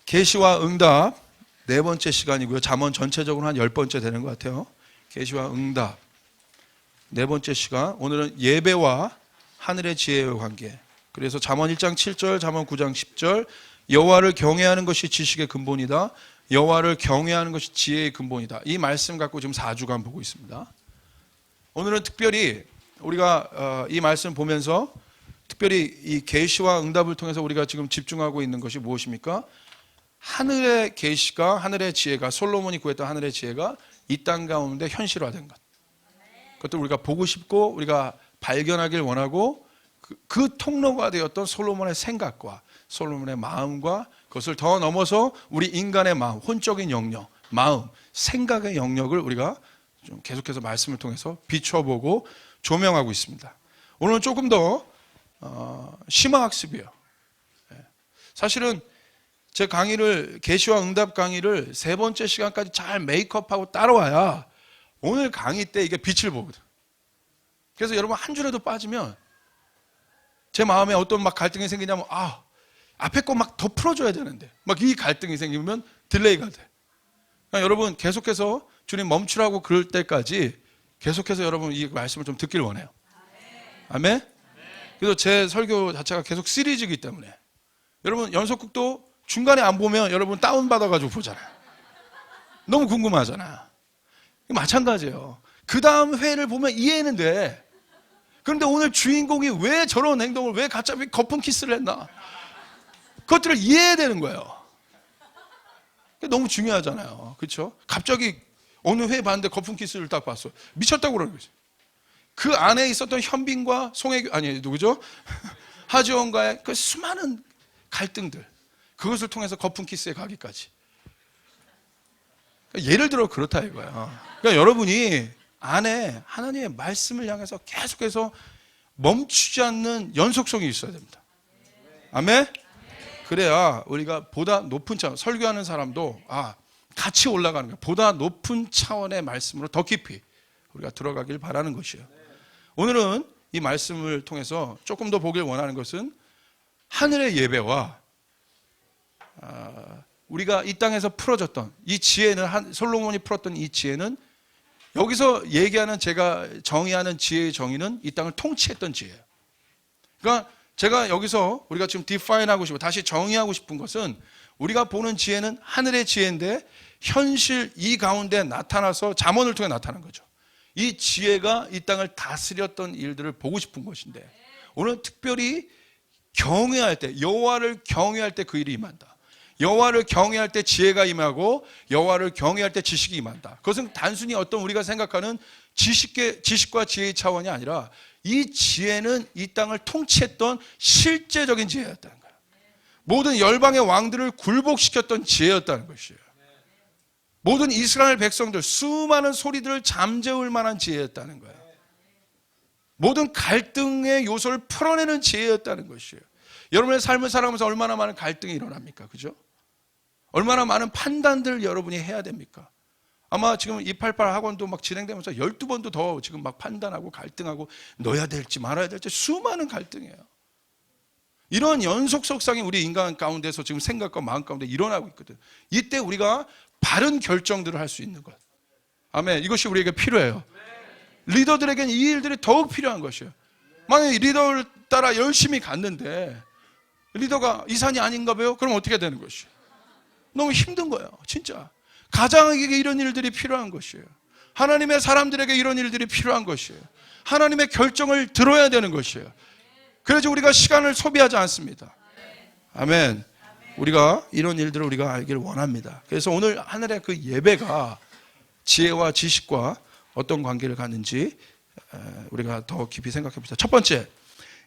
계시와 응답 네 번째 시간이고요. 잠언 전체적으로 한 10번째 되는 것 같아요. 계시와 응답 네 번째 시간. 오늘은 예배와 하늘의 지혜의 관계. 그래서 잠언 1장 7절, 잠언 9장 10절, 여호와를 경외하는 것이 지식의 근본이다. 여호와를 경외하는 것이 지혜의 근본이다. 이 말씀 갖고 지금 4주간 보고 있습니다. 오늘은 특별히 우리가 이 말씀 보면서 특별히 이 계시와 응답을 통해서 우리가 지금 집중하고 있는 것이 무엇입니까? 하늘의 계시가, 하늘의 지혜가, 솔로몬이 구했던 하늘의 지혜가 이 땅 가운데 현실화된 것. 그것도 우리가 보고 싶고 우리가 발견하길 원하고 그 통로가 되었던 솔로몬의 생각과 솔로몬의 마음과 그것을 더 넘어서 우리 인간의 마음, 혼적인 영역, 마음, 생각의 영역을 우리가 좀 계속해서 말씀을 통해서 비춰보고 조명하고 있습니다. 오늘은 조금 더 심화학습이에요. 사실은 제 강의를, 계시와 응답 강의를 세 번째 시간까지 잘 메이크업하고 따라와야 오늘 강의 때 이게 빛을 보거든. 그래서 여러분 한 줄에도 빠지면 제 마음에 어떤 막 갈등이 생기냐면 앞에 거 막 더 풀어줘야 되는데 막 이 갈등이 생기면 딜레이가 돼. 그러니까 여러분 계속해서 주님 멈추라고 그럴 때까지 계속해서 여러분 이 말씀을 좀 듣길 원해요. 아멘? 그래서 제 설교 자체가 계속 시리즈이기 때문에 여러분 연속극도 중간에 안 보면 여러분 다운받아가지고 보잖아요. 너무 궁금하잖아. 마찬가지예요. 그 다음 회를 보면 이해는 돼. 그런데 오늘 주인공이 왜 저런 행동을, 왜 갑자기 거품 키스를 했나? 그것들을 이해해야 되는 거예요. 너무 중요하잖아요. 그렇죠? 갑자기 어느 회 봤는데 거품 키스를 딱 봤어. 미쳤다고 그러는 거죠. 그 안에 있었던 현빈과 송혜교, 아니 누구죠? 하지원과의 그 수많은 갈등들, 그것을 통해서 거품 키스에 가기까지. 그러니까 예를 들어 그렇다 이거야. 그러니까 여러분이 안에 하나님의 말씀을 향해서 계속해서 멈추지 않는 연속성이 있어야 됩니다. 아멘? 그래야 우리가 보다 높은 차원, 설교하는 사람도 같이 올라가는 거예요. 보다 높은 차원의 말씀으로 더 깊이 우리가 들어가길 바라는 것이에요. 오늘은 이 말씀을 통해서 조금 더 보길 원하는 것은 하늘의 예배와 우리가 이 땅에서 풀어졌던 이 지혜는, 솔로몬이 풀었던 이 지혜는, 여기서 얘기하는, 제가 정의하는 지혜의 정의는 이 땅을 통치했던 지혜예요. 그러니까 제가 여기서 우리가 지금 디파인하고 싶고 다시 정의하고 싶은 것은, 우리가 보는 지혜는 하늘의 지혜인데 현실 이 가운데 나타나서 잠언을 통해 나타난 거죠. 이 지혜가 이 땅을 다스렸던 일들을 보고 싶은 것인데, 오늘 특별히 경외할 때, 여호와를 경외할 때 그 일이 임한다. 여호와를 경외할 때 지혜가 임하고 여호와를 경외할 때 지식이 임한다. 그것은 단순히 어떤 우리가 생각하는 지식과 지혜의 차원이 아니라 이 지혜는 이 땅을 통치했던 실제적인 지혜였다는 거예요. 모든 열방의 왕들을 굴복시켰던 지혜였다는 것이에요. 모든 이스라엘 백성들, 수많은 소리들을 잠재울 만한 지혜였다는 거예요. 모든 갈등의 요소를 풀어내는 지혜였다는 것이에요. 여러분의 삶을 살아가면서 얼마나 많은 갈등이 일어납니까? 그죠? 얼마나 많은 판단들을 여러분이 해야 됩니까? 아마 지금 288 학원도 막 진행되면서 12번도 더 지금 막 판단하고 갈등하고 넣어야 될지 말아야 될지 수많은 갈등이에요. 이런 연속성이 우리 인간 가운데서 지금 생각과 마음 가운데 일어나고 있거든. 이때 우리가 바른 결정들을 할 수 있는 것. 아멘. 이것이 우리에게 필요해요. 리더들에게는 이 일들이 더욱 필요한 것이에요. 만약에 리더를 따라 열심히 갔는데 리더가 이 산이 아닌가 봐요? 그럼 어떻게 되는 것이에요? 너무 힘든 거예요. 진짜. 가장에게 이런 일들이 필요한 것이에요. 하나님의 사람들에게 이런 일들이 필요한 것이에요. 하나님의 결정을 들어야 되는 것이에요. 그래서 우리가 시간을 소비하지 않습니다. 아멘. 우리가 이런 일들을 우리가 알기를 원합니다. 그래서 오늘 하늘의 그 예배가 지혜와 지식과 어떤 관계를 갖는지 우리가 더 깊이 생각해 봅시다. 첫 번째,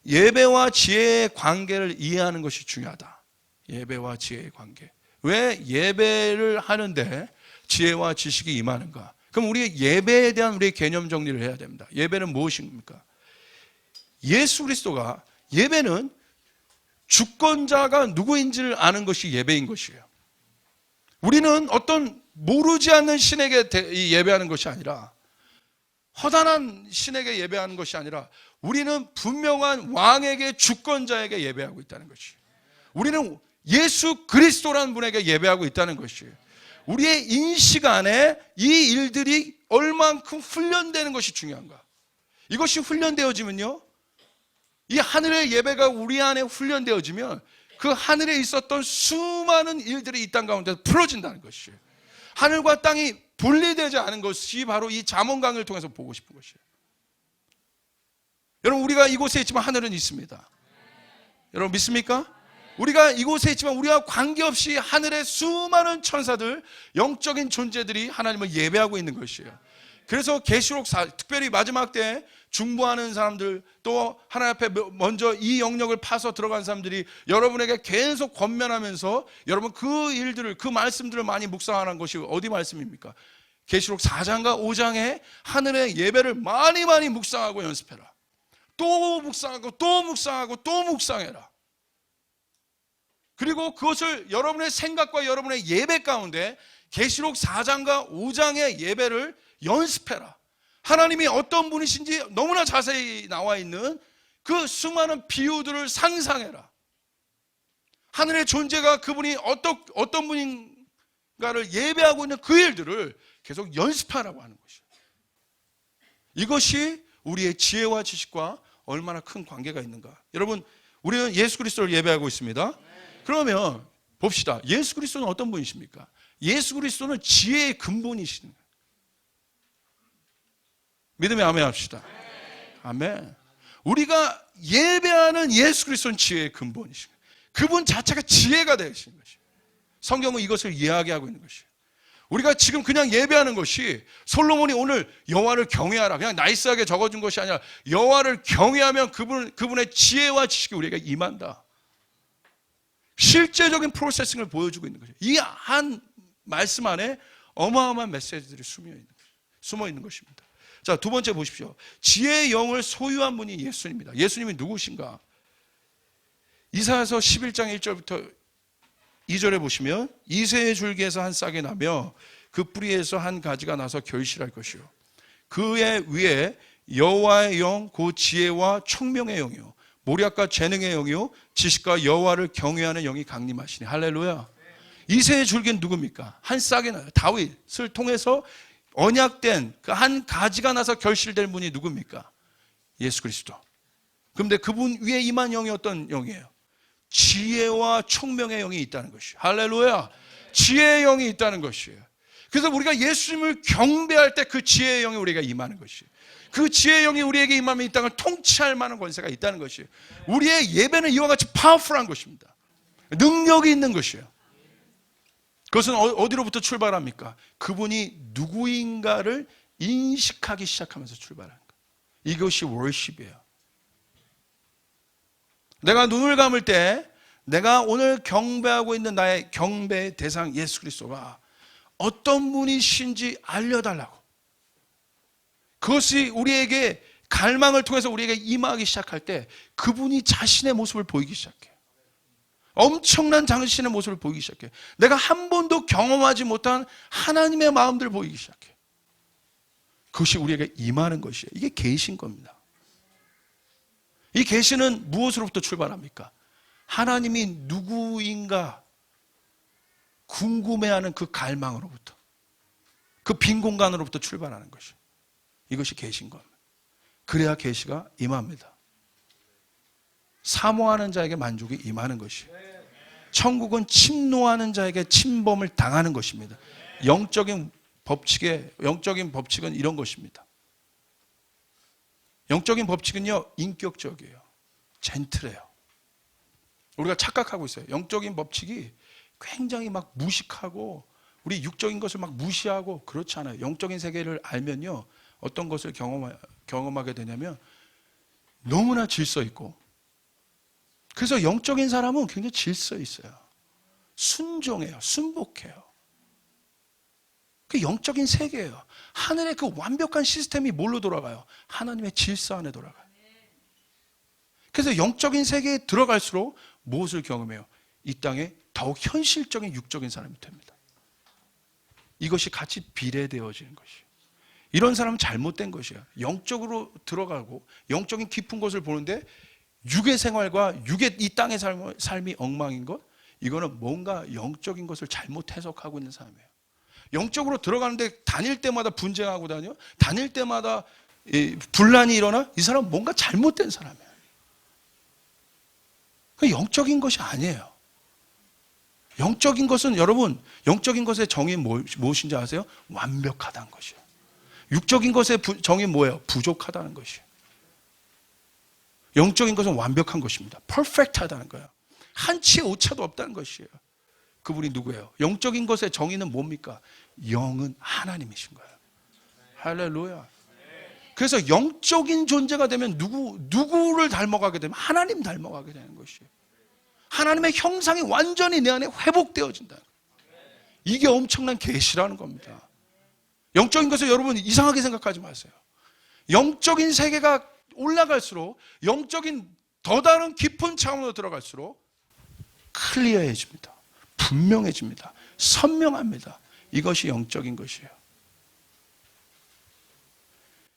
예배와 지혜의 관계를 이해하는 것이 중요하다. 예배와 지혜의 관계. 왜 예배를 하는데 지혜와 지식이 임하는가? 그럼 우리 예배에 대한 우리의 개념 정리를 해야 됩니다. 예배는 무엇입니까? 예수 그리스도가, 예배는 주권자가 누구인지를 아는 것이 예배인 것이에요. 우리는 어떤 모르지 않는 신에게 예배하는 것이 아니라, 허다한 신에게 예배하는 것이 아니라, 우리는 분명한 왕에게, 주권자에게 예배하고 있다는 것이에요. 우리는 예수 그리스도라는 분에게 예배하고 있다는 것이에요. 우리의 인식 안에 이 일들이 얼만큼 훈련되는 것이 중요한가. 이것이 훈련되어지면요, 이 하늘의 예배가 우리 안에 훈련되어지면 그 하늘에 있었던 수많은 일들이 이 땅 가운데 풀어진다는 것이에요. 하늘과 땅이 분리되지 않은 것이 바로 이 잠언강을 통해서 보고 싶은 것이에요. 여러분, 우리가 이곳에 있지만 하늘은 있습니다. 여러분 믿습니까? 우리가 이곳에 있지만 우리와 관계없이 하늘의 수많은 천사들, 영적인 존재들이 하나님을 예배하고 있는 것이에요. 그래서 계시록 특별히 마지막 때에 중보하는 사람들, 또 하나님 앞에 먼저 이 영역을 파서 들어간 사람들이 여러분에게 계속 권면하면서 여러분 그 일들을, 그 말씀들을 많이 묵상하는 것이 어디 말씀입니까? 계시록 4장과 5장에 하늘의 예배를 많이 묵상하고 연습해라. 또 묵상하고 또 묵상하고 또 묵상해라. 그리고 그것을 여러분의 생각과 여러분의 예배 가운데 계시록 4장과 5장의 예배를 연습해라. 하나님이 어떤 분이신지 너무나 자세히 나와 있는 그 수많은 비유들을 상상해라. 하늘의 존재가 그분이 어떤 분인가를 예배하고 있는 그 일들을 계속 연습하라고 하는 것이에요. 이것이 우리의 지혜와 지식과 얼마나 큰 관계가 있는가. 여러분, 우리는 예수 그리스도를 예배하고 있습니다. 그러면 봅시다. 예수 그리스도는 어떤 분이십니까? 예수 그리스도는 지혜의 근본이시는 거예요. 믿으면 아멘 합시다. 아멘. 우리가 예배하는 예수 그리스도는 지혜의 근본이신 거예요. 그분 자체가 지혜가 되시는 것이에요. 성경은 이것을 이야기하고 있는 것이에요. 우리가 지금 그냥 예배하는 것이 솔로몬이 오늘 여호와를 경외하라, 그냥 나이스하게 적어준 것이 아니라 여호와를 경외하면 그분의 지혜와 지식이 우리에게 임한다. 실제적인 프로세싱을 보여주고 있는 거죠. 이 한 말씀 안에 어마어마한 메시지들이 숨어 있는 것입니다. 자, 두 번째 보십시오. 지혜의 영을 소유한 분이 예수님입니다. 예수님이 누구신가? 이사야서 11장 1절부터 2절에 보시면 이새의 줄기에서 한 싹이 나며 그 뿌리에서 한 가지가 나서 결실할 것이요, 그의 위에 여호와의 영, 그 지혜와 총명의 영이요, 모략과 재능의 영이요, 지식과 여호와를 경외하는 영이 강림하시니. 할렐루야. 이새의 줄기는 누굽니까? 한 싹이 나요. 다윗을 통해서 언약된 그 한 가지가 나서 결실될 분이 누굽니까? 예수 그리스도. 그런데 그분 위에 임한 영이 어떤 영이에요? 지혜와 총명의 영이 있다는 것이에요. 할렐루야. 지혜의 영이 있다는 것이에요. 그래서 우리가 예수님을 경배할 때 그 지혜의 영이 우리에게 임하는 것이에요. 그 지혜의 영이 우리에게 임하면 이 땅을 통치할 만한 권세가 있다는 것이에요. 우리의 예배는 이와 같이 파워풀한 것입니다. 능력이 있는 것이에요. 그것은 어디로부터 출발합니까? 그분이 누구인가를 인식하기 시작하면서 출발하는 거예요. 이것이 월십이에요. 내가 눈을 감을 때 내가 오늘 경배하고 있는 나의 경배의 대상 예수 그리스도가 어떤 분이신지 알려달라고. 그것이 우리에게 갈망을 통해서 우리에게 임하기 시작할 때 그분이 자신의 모습을 보이기 시작해요. 엄청난 당신의 모습을 보이기 시작해요. 내가 한 번도 경험하지 못한 하나님의 마음들을 보이기 시작해요. 그것이 우리에게 임하는 것이에요. 이게 계신 겁니다. 이 계시는 무엇으로부터 출발합니까? 하나님이 누구인가 궁금해하는 그 갈망으로부터, 그 빈 공간으로부터 출발하는 것이에요. 이것이 계신 겁니다. 그래야 계시가 임합니다. 사모하는 자에게 만족이 임하는 것이에요. 천국은 침노하는 자에게 침범을 당하는 것입니다. 영적인 법칙은 이런 것입니다. 영적인 법칙은요, 인격적이에요. 젠틀해요. 우리가 착각하고 있어요. 영적인 법칙이 굉장히 막 무식하고 우리 육적인 것을 막 무시하고 그렇지 않아요. 영적인 세계를 알면요, 어떤 것을 경험하게 되냐면 너무나 질서 있고, 그래서 영적인 사람은 굉장히 질서 있어요. 순종해요. 순복해요. 그 영적인 세계예요. 하늘의 그 완벽한 시스템이 뭘로 돌아가요? 하나님의 질서 안에 돌아가요. 그래서 영적인 세계에 들어갈수록 무엇을 경험해요? 이 땅에 더욱 현실적인 육적인 사람이 됩니다. 이것이 같이 비례되어지는 것이에요. 이런 사람은 잘못된 것이에요. 영적으로 들어가고 영적인 깊은 것을 보는데 육의 생활과 육의 이 땅의 삶이 엉망인 것, 이거는 뭔가 영적인 것을 잘못 해석하고 있는 사람이에요. 영적으로 들어가는데 다닐 때마다 분쟁하고 다녀? 다닐 때마다 분란이 일어나? 이 사람은 뭔가 잘못된 사람이에요. 영적인 것이 아니에요. 영적인 것은 여러분, 영적인 것의 정의 무엇인지 아세요? 완벽하다는 것이에요. 육적인 것의 정의 뭐예요? 부족하다는 것이에요. 영적인 것은 완벽한 것입니다. 퍼펙트하다는 거예요. 한치의 오차도 없다는 것이에요. 그분이 누구예요? 영적인 것의 정의는 뭡니까? 영은 하나님이신 거예요. 할렐루야. 그래서 영적인 존재가 되면 누구를 닮아가게 되면 하나님 닮아가게 되는 것이에요. 하나님의 형상이 완전히 내 안에 회복되어진다. 이게 엄청난 계시라는 겁니다. 영적인 것을 여러분 이상하게 생각하지 마세요. 영적인 세계가 올라갈수록, 영적인 더 다른 깊은 차원으로 들어갈수록 클리어해집니다. 분명해집니다. 선명합니다. 이것이 영적인 것이에요.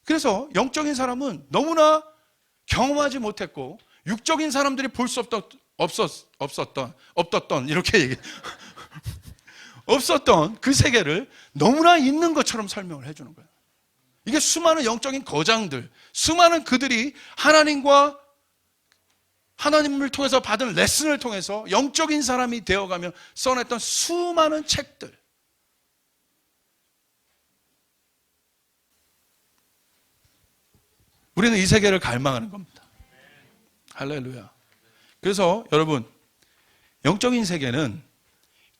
그래서 영적인 사람은 너무나 경험하지 못했고 육적인 사람들이 볼 수 없었던 이렇게 얘기 없었던 그 세계를 너무나 있는 것처럼 설명을 해주는 거예요. 이게 수많은 영적인 거장들, 수많은 그들이 하나님을 통해서 받은 레슨을 통해서 영적인 사람이 되어가며 써냈던 수많은 책들. 우리는 이 세계를 갈망하는 겁니다. 할렐루야. 그래서 여러분, 영적인 세계는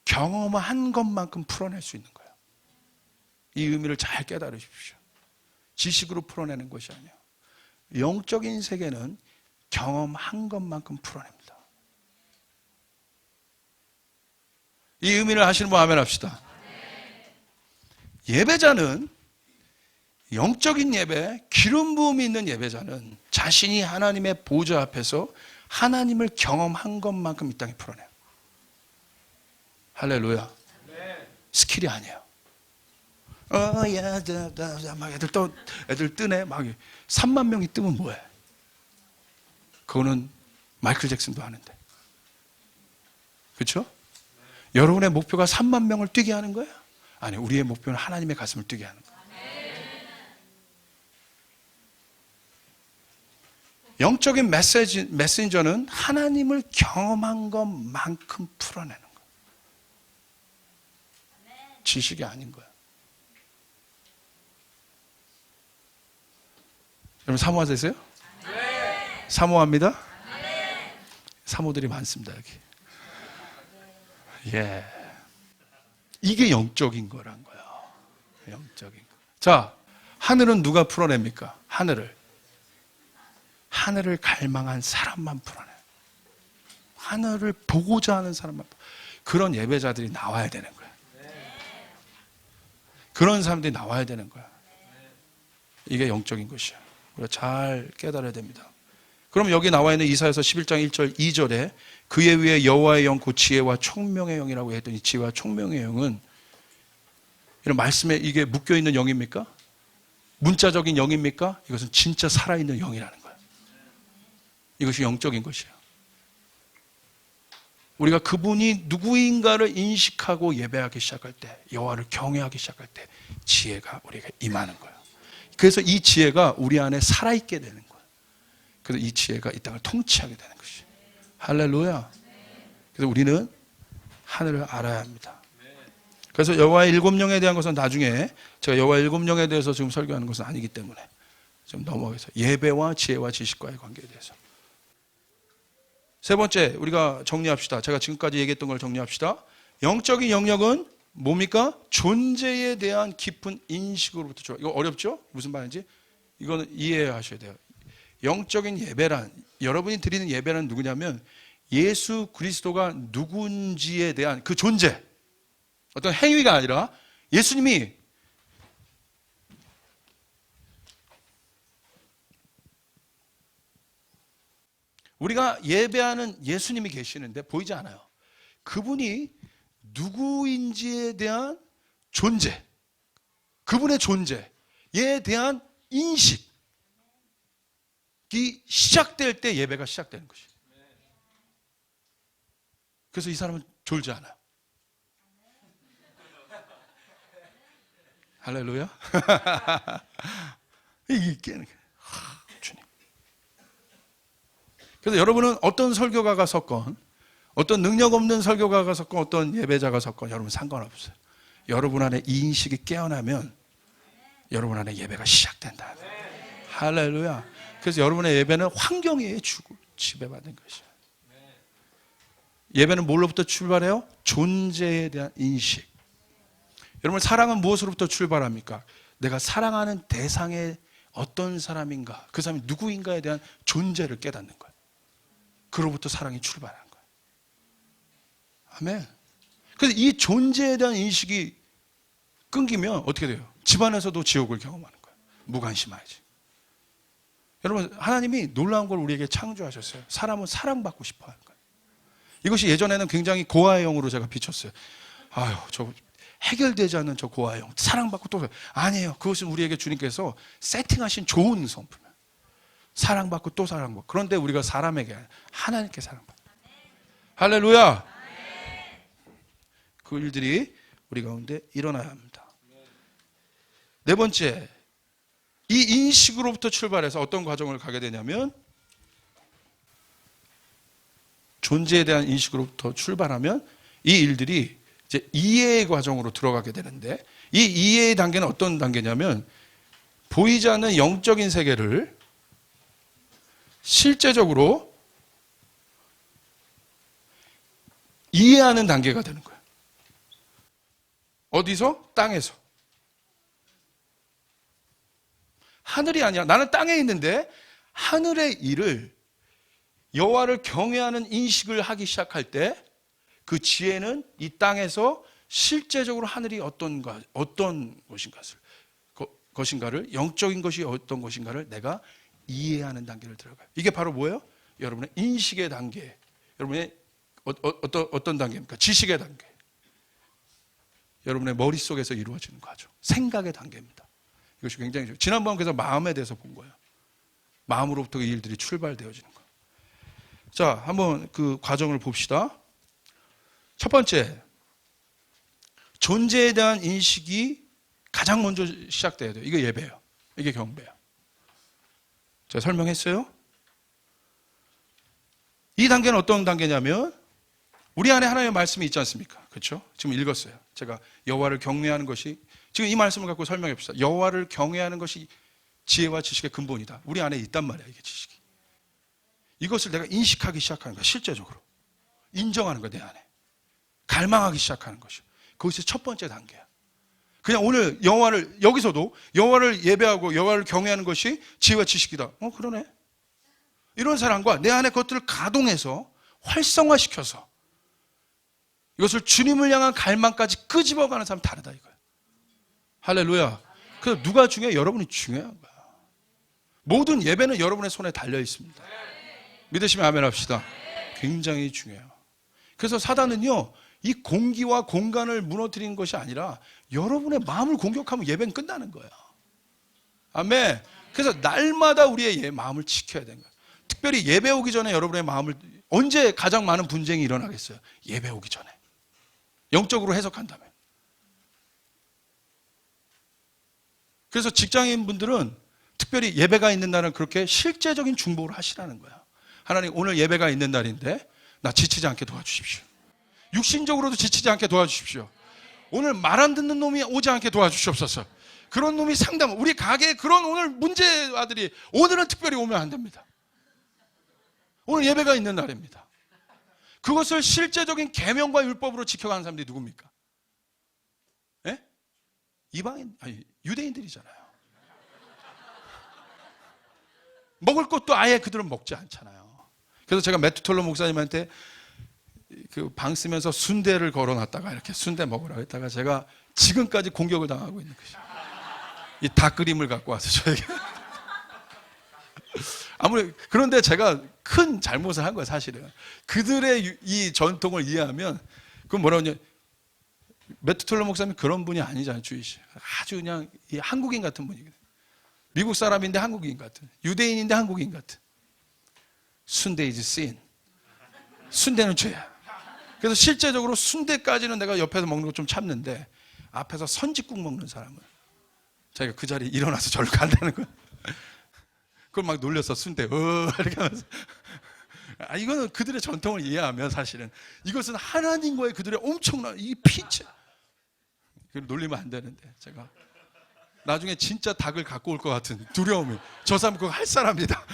경험한 것만큼 풀어낼 수 있는 거예요. 이 의미를 잘 깨달으십시오. 지식으로 풀어내는 것이 아니에요. 영적인 세계는 경험한 것만큼 풀어냅니다. 이 의미를 아시는 분 아멘 합시다. 예배자는, 영적인 예배, 기름 부음이 있는 예배자는 자신이 하나님의 보좌 앞에서 하나님을 경험한 것만큼 이 땅에 풀어내요. 할렐루야. 스킬이 아니에요. 막 애들 뜨네. 막 3만 명이 뜨면 뭐해? 그거는 마이클 잭슨도 하는데. 그렇죠? 여러분의 목표가 3만 명을 뛰게 하는 거예요? 아니, 우리의 목표는 하나님의 가슴을 뛰게 하는 거예요. 영적인 메신저는 하나님을 경험한 것만큼 풀어내는 거예요. 지식이 아닌 거예요. 여러분 사모하세요? 네. 사모합니다? 네. 사모들이 많습니다 여기. 예, 이게 영적인 거란 거예요. 영적인 거. 자, 하늘은 누가 풀어냅니까? 하늘을 갈망한 사람만 풀어내요. 하늘을 보고자 하는 사람만. 그런 예배자들이 나와야 되는 거예요. 그런 사람들이 나와야 되는 거야. 이게 영적인 것이야. 우리가 잘 깨달아야 됩니다. 그럼 여기 나와 있는 이사야서 11장 1절 2절에 그의 위에 여호와의 영 곧 지혜와 총명의 영이라고 했더니, 지혜와 총명의 영은 이런 말씀에 이게 묶여있는 영입니까? 문자적인 영입니까? 이것은 진짜 살아있는 영이라는 거예요. 이것이 영적인 것이에요. 우리가 그분이 누구인가를 인식하고 예배하기 시작할 때, 여호와를 경외하기 시작할 때 지혜가 우리에게 임하는 거예요. 그래서 이 지혜가 우리 안에 살아있게 되는 거예요. 그래서 이 지혜가 이 땅을 통치하게 되는 것이에요. 할렐루야. 그래서 우리는 하늘을 알아야 합니다. 그래서 여호와의 7영에 대한 것은 나중에, 제가 여호와의 7영에 대해서 지금 설교하는 것은 아니기 때문에 좀 넘어가서 예배와 지혜와 지식과의 관계에 대해서. 세 번째, 우리가 정리합시다. 제가 지금까지 얘기했던 걸 정리합시다. 영적인 영역은 뭡니까? 존재에 대한 깊은 인식으로부터 좋아. 이거 어렵죠? 무슨 말인지? 이거는 이해하셔야 돼요. 영적인 예배란, 여러분이 드리는 예배는 누구냐면 예수 그리스도가 누군지에 대한 그 존재, 어떤 행위가 아니라 예수님이 우리가 예배하는 예수님이 계시는데 보이지 않아요. 그분이 누구인지에 대한 존재, 그분의 존재에 대한 인식이 시작될 때 예배가 시작되는 것이에요. 그래서 이 사람은 졸지 않아요. 할렐루야. 이게 깨는 거예요. 주님. 그래서 여러분은 어떤 설교가가 섰건, 어떤 능력 없는 설교가가 섰건, 어떤 예배자가 섰건 여러분 상관없어요. 여러분 안에 이 인식이 깨어나면 여러분 안에 예배가 시작된다. 할렐루야. 그래서 여러분의 예배는 환경에 지배받는 것이에요. 예배는 뭘로부터 출발해요? 존재에 대한 인식. 여러분, 사랑은 무엇으로부터 출발합니까? 내가 사랑하는 대상의 어떤 사람인가, 그 사람이 누구인가에 대한 존재를 깨닫는 거예요. 그로부터 사랑이 출발하는 거예요. 아멘. 그래서 이 존재에 대한 인식이 끊기면 어떻게 돼요? 집안에서도 지옥을 경험하는 거예요. 무관심하지. 여러분, 하나님이 놀라운 걸 우리에게 창조하셨어요. 사람은 사랑받고 싶어 하는 거예요. 이것이 예전에는 굉장히 고아형으로 제가 비췄어요. 아유, 저 해결되지 않는 저 고아형, 사랑받고 또 아니에요. 그것은 우리에게 주님께서 세팅하신 좋은 성품이에요. 사랑받고 또 사랑받고. 그런데 우리가 사람에게 하나님께 사랑받고. 할렐루야. 그 일들이 우리 가운데 일어나야 합니다. 네 번째, 이 인식으로부터 출발해서 어떤 과정을 가게 되냐면, 존재에 대한 인식으로부터 출발하면 이 일들이 이제 이해의 과정으로 들어가게 되는데, 이 이해의 단계는 어떤 단계냐면, 보이지 않는 영적인 세계를 실제적으로 이해하는 단계가 되는 거예요. 어디서? 땅에서. 하늘이 아니야. 나는 땅에 있는데 하늘의 일을, 여호와를 경외하는 인식을 하기 시작할 때 그 지혜는 이 땅에서 실제적으로 하늘이 어떤 것인가를, 영적인 것이 어떤 것인가를 내가 이해하는 단계를 들어가요. 이게 바로 뭐예요? 여러분의 인식의 단계, 여러분의 어떤 단계입니까? 지식의 단계. 여러분의 머릿속에서 이루어지는 과정, 생각의 단계입니다. 이것이 굉장히 중요해요. 지난번 그래서 마음에 대해서 본 거예요. 마음으로부터 이 일들이 출발되어지는 거예요. 자, 한번 그 과정을 봅시다. 첫 번째, 존재에 대한 인식이 가장 먼저 시작돼야 돼요. 이게 예배예요. 이게 경배예요. 제가 설명했어요. 이 단계는 어떤 단계냐면, 우리 안에 하나님의 말씀이 있지 않습니까? 그렇죠? 지금 읽었어요. 제가 여호와를 경외하는 것이, 지금 이 말씀을 갖고 설명해 봅시다. 여호와를 경외하는 것이 지혜와 지식의 근본이다. 우리 안에 있단 말이야, 이게 지식이. 이것을 내가 인식하기 시작하는 거야. 실제적으로 인정하는 거야. 내 안에 갈망하기 시작하는 것이, 그것이 첫 번째 단계야. 그냥 오늘 여호와를, 여기서도 여호와를 예배하고 여호와를 경외하는 것이 지혜와 지식이다. 그러네. 이런 사람과 내 안에 그것들을 가동해서 활성화시켜서 이것을 주님을 향한 갈망까지 끄집어가는 사람 다르다 이거야. 할렐루야. 그래서 누가 중요해? 여러분이 중요한 거야. 모든 예배는 여러분의 손에 달려 있습니다. 믿으시면 아멘 합시다. 굉장히 중요해요. 그래서 사단은요, 이 공기와 공간을 무너뜨리는 것이 아니라 여러분의 마음을 공격하면 예배는 끝나는 거예요. 아멘. 그래서 날마다 우리의 마음을 지켜야 되는 거예요. 특별히 예배 오기 전에 여러분의 마음을, 언제 가장 많은 분쟁이 일어나겠어요? 예배 오기 전에. 영적으로 해석한다면. 그래서 직장인 분들은 특별히 예배가 있는 날은 그렇게 실제적인 중보를 하시라는 거야. 하나님, 오늘 예배가 있는 날인데 나 지치지 않게 도와주십시오. 육신적으로도 지치지 않게 도와주십시오. 오늘 말 안 듣는 놈이 오지 않게 도와주시옵소서. 그런 놈이 상담, 우리 가게에 그런 오늘 문제아들이 오늘은 특별히 오면 안 됩니다. 오늘 예배가 있는 날입니다. 그것을 실제적인 계명과 율법으로 지켜가는 사람들이 누굽니까? 예? 이방인, 아니 유대인들이잖아요. 먹을 것도 아예 그들은 먹지 않잖아요. 그래서 제가 매튜톨로 목사님한테 그 방 쓰면서 순대를 걸어놨다가 이렇게 순대 먹으라고 했다가 제가 지금까지 공격을 당하고 있는 것이죠. 이 닭그림을 갖고 와서 저에게. 아무리, 그런데 제가 큰 잘못을 한 거예요, 사실은. 그들의 이 전통을 이해하면, 그건 뭐라고 하냐. 매튜톨로 목사님 그런 분이 아니잖아요, 주이시. 아주 그냥 이 한국인 같은 분이거든요. 미국 사람인데 한국인 같은, 유대인인데 한국인 같은. 순대 is sin. 순대는 죄야. 그래서 실제적으로 순대까지는 내가 옆에서 먹는 거 좀 참는데 앞에서 선짓국 먹는 사람은 자기가 그 자리에 일어나서 절로 간다는 거야. 그걸 막 놀려서 순대 이렇게 하면서 이거는 그들의 전통을 이해하면 사실은 이것은 하나님과의 그들의 엄청난 이 피체 놀리면 안 되는데 제가 나중에 진짜 닭을 갖고 올 것 같은 두려움이 저 사람 그거 할 사람이다.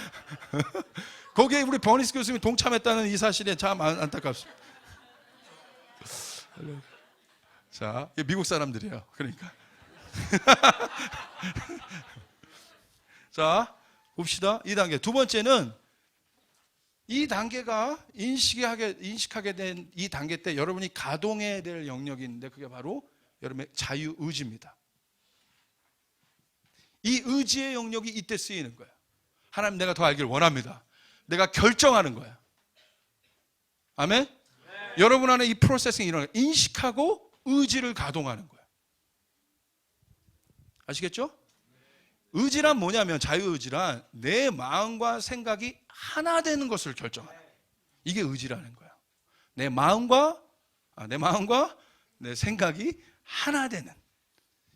거기에 우리 버니스 교수님이 동참했다는 이 사실에 참 안타깝습니다. 자, 미국 사람들이에요. 그러니까. 자, 봅시다. 2단계. 두 번째는 이 단계가 인식하게 된 이 단계 때 여러분이 가동해야 될 영역이 있는데 그게 바로 여러분의 자유의지입니다. 이 의지의 영역이 이때 쓰이는 거예요. 하나님 내가 더 알기를 원합니다. 내가 결정하는 거예요. 아멘? 네. 여러분 안에 이 프로세싱이 일어나요. 인식하고 의지를 가동하는 거예요. 아시겠죠? 의지란 뭐냐면 자유의지란 내 마음과 생각이 하나 되는 것을 결정하는 거예요. 이게 의지라는 거예요. 내 마음과 내 생각이 하나 되는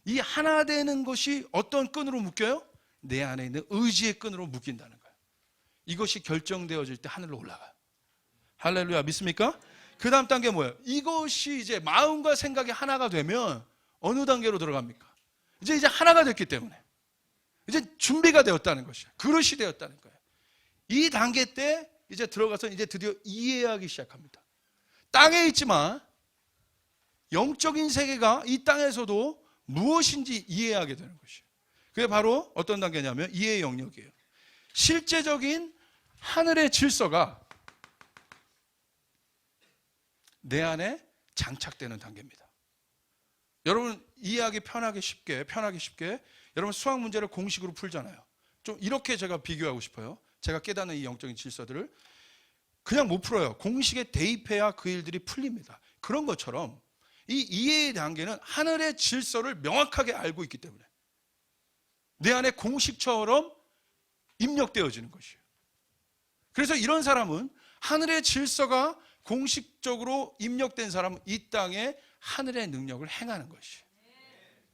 이 하나 되는 것이 어떤 끈으로 묶여요? 내 안에 있는 의지의 끈으로 묶인다는 거예요. 이것이 결정되어질 때 하늘로 올라가요. 할렐루야, 믿습니까? 그 다음 단계 뭐예요? 이것이 이제 마음과 생각이 하나가 되면 어느 단계로 들어갑니까? 이제 하나가 됐기 때문에 이제 준비가 되었다는 것이에요. 그릇이 되었다는 거예요. 이 단계 때 이제 들어가서 이제 드디어 이해하기 시작합니다. 땅에 있지만 영적인 세계가 이 땅에서도 무엇인지 이해하게 되는 것이에요. 그게 바로 어떤 단계냐면 이해의 영역이에요. 실제적인 하늘의 질서가 내 안에 장착되는 단계입니다. 여러분 이해하기 편하게 쉽게 여러분 수학 문제를 공식으로 풀잖아요. 좀 이렇게 제가 비교하고 싶어요. 제가 깨닫는 이 영적인 질서들을 그냥 못 풀어요. 공식에 대입해야 그 일들이 풀립니다. 그런 것처럼 이 이해의 단계는 하늘의 질서를 명확하게 알고 있기 때문에 내 안에 공식처럼 입력되어지는 것이에요. 그래서 이런 사람은 하늘의 질서가 공식적으로 입력된 사람은 이 땅에 하늘의 능력을 행하는 것이에요.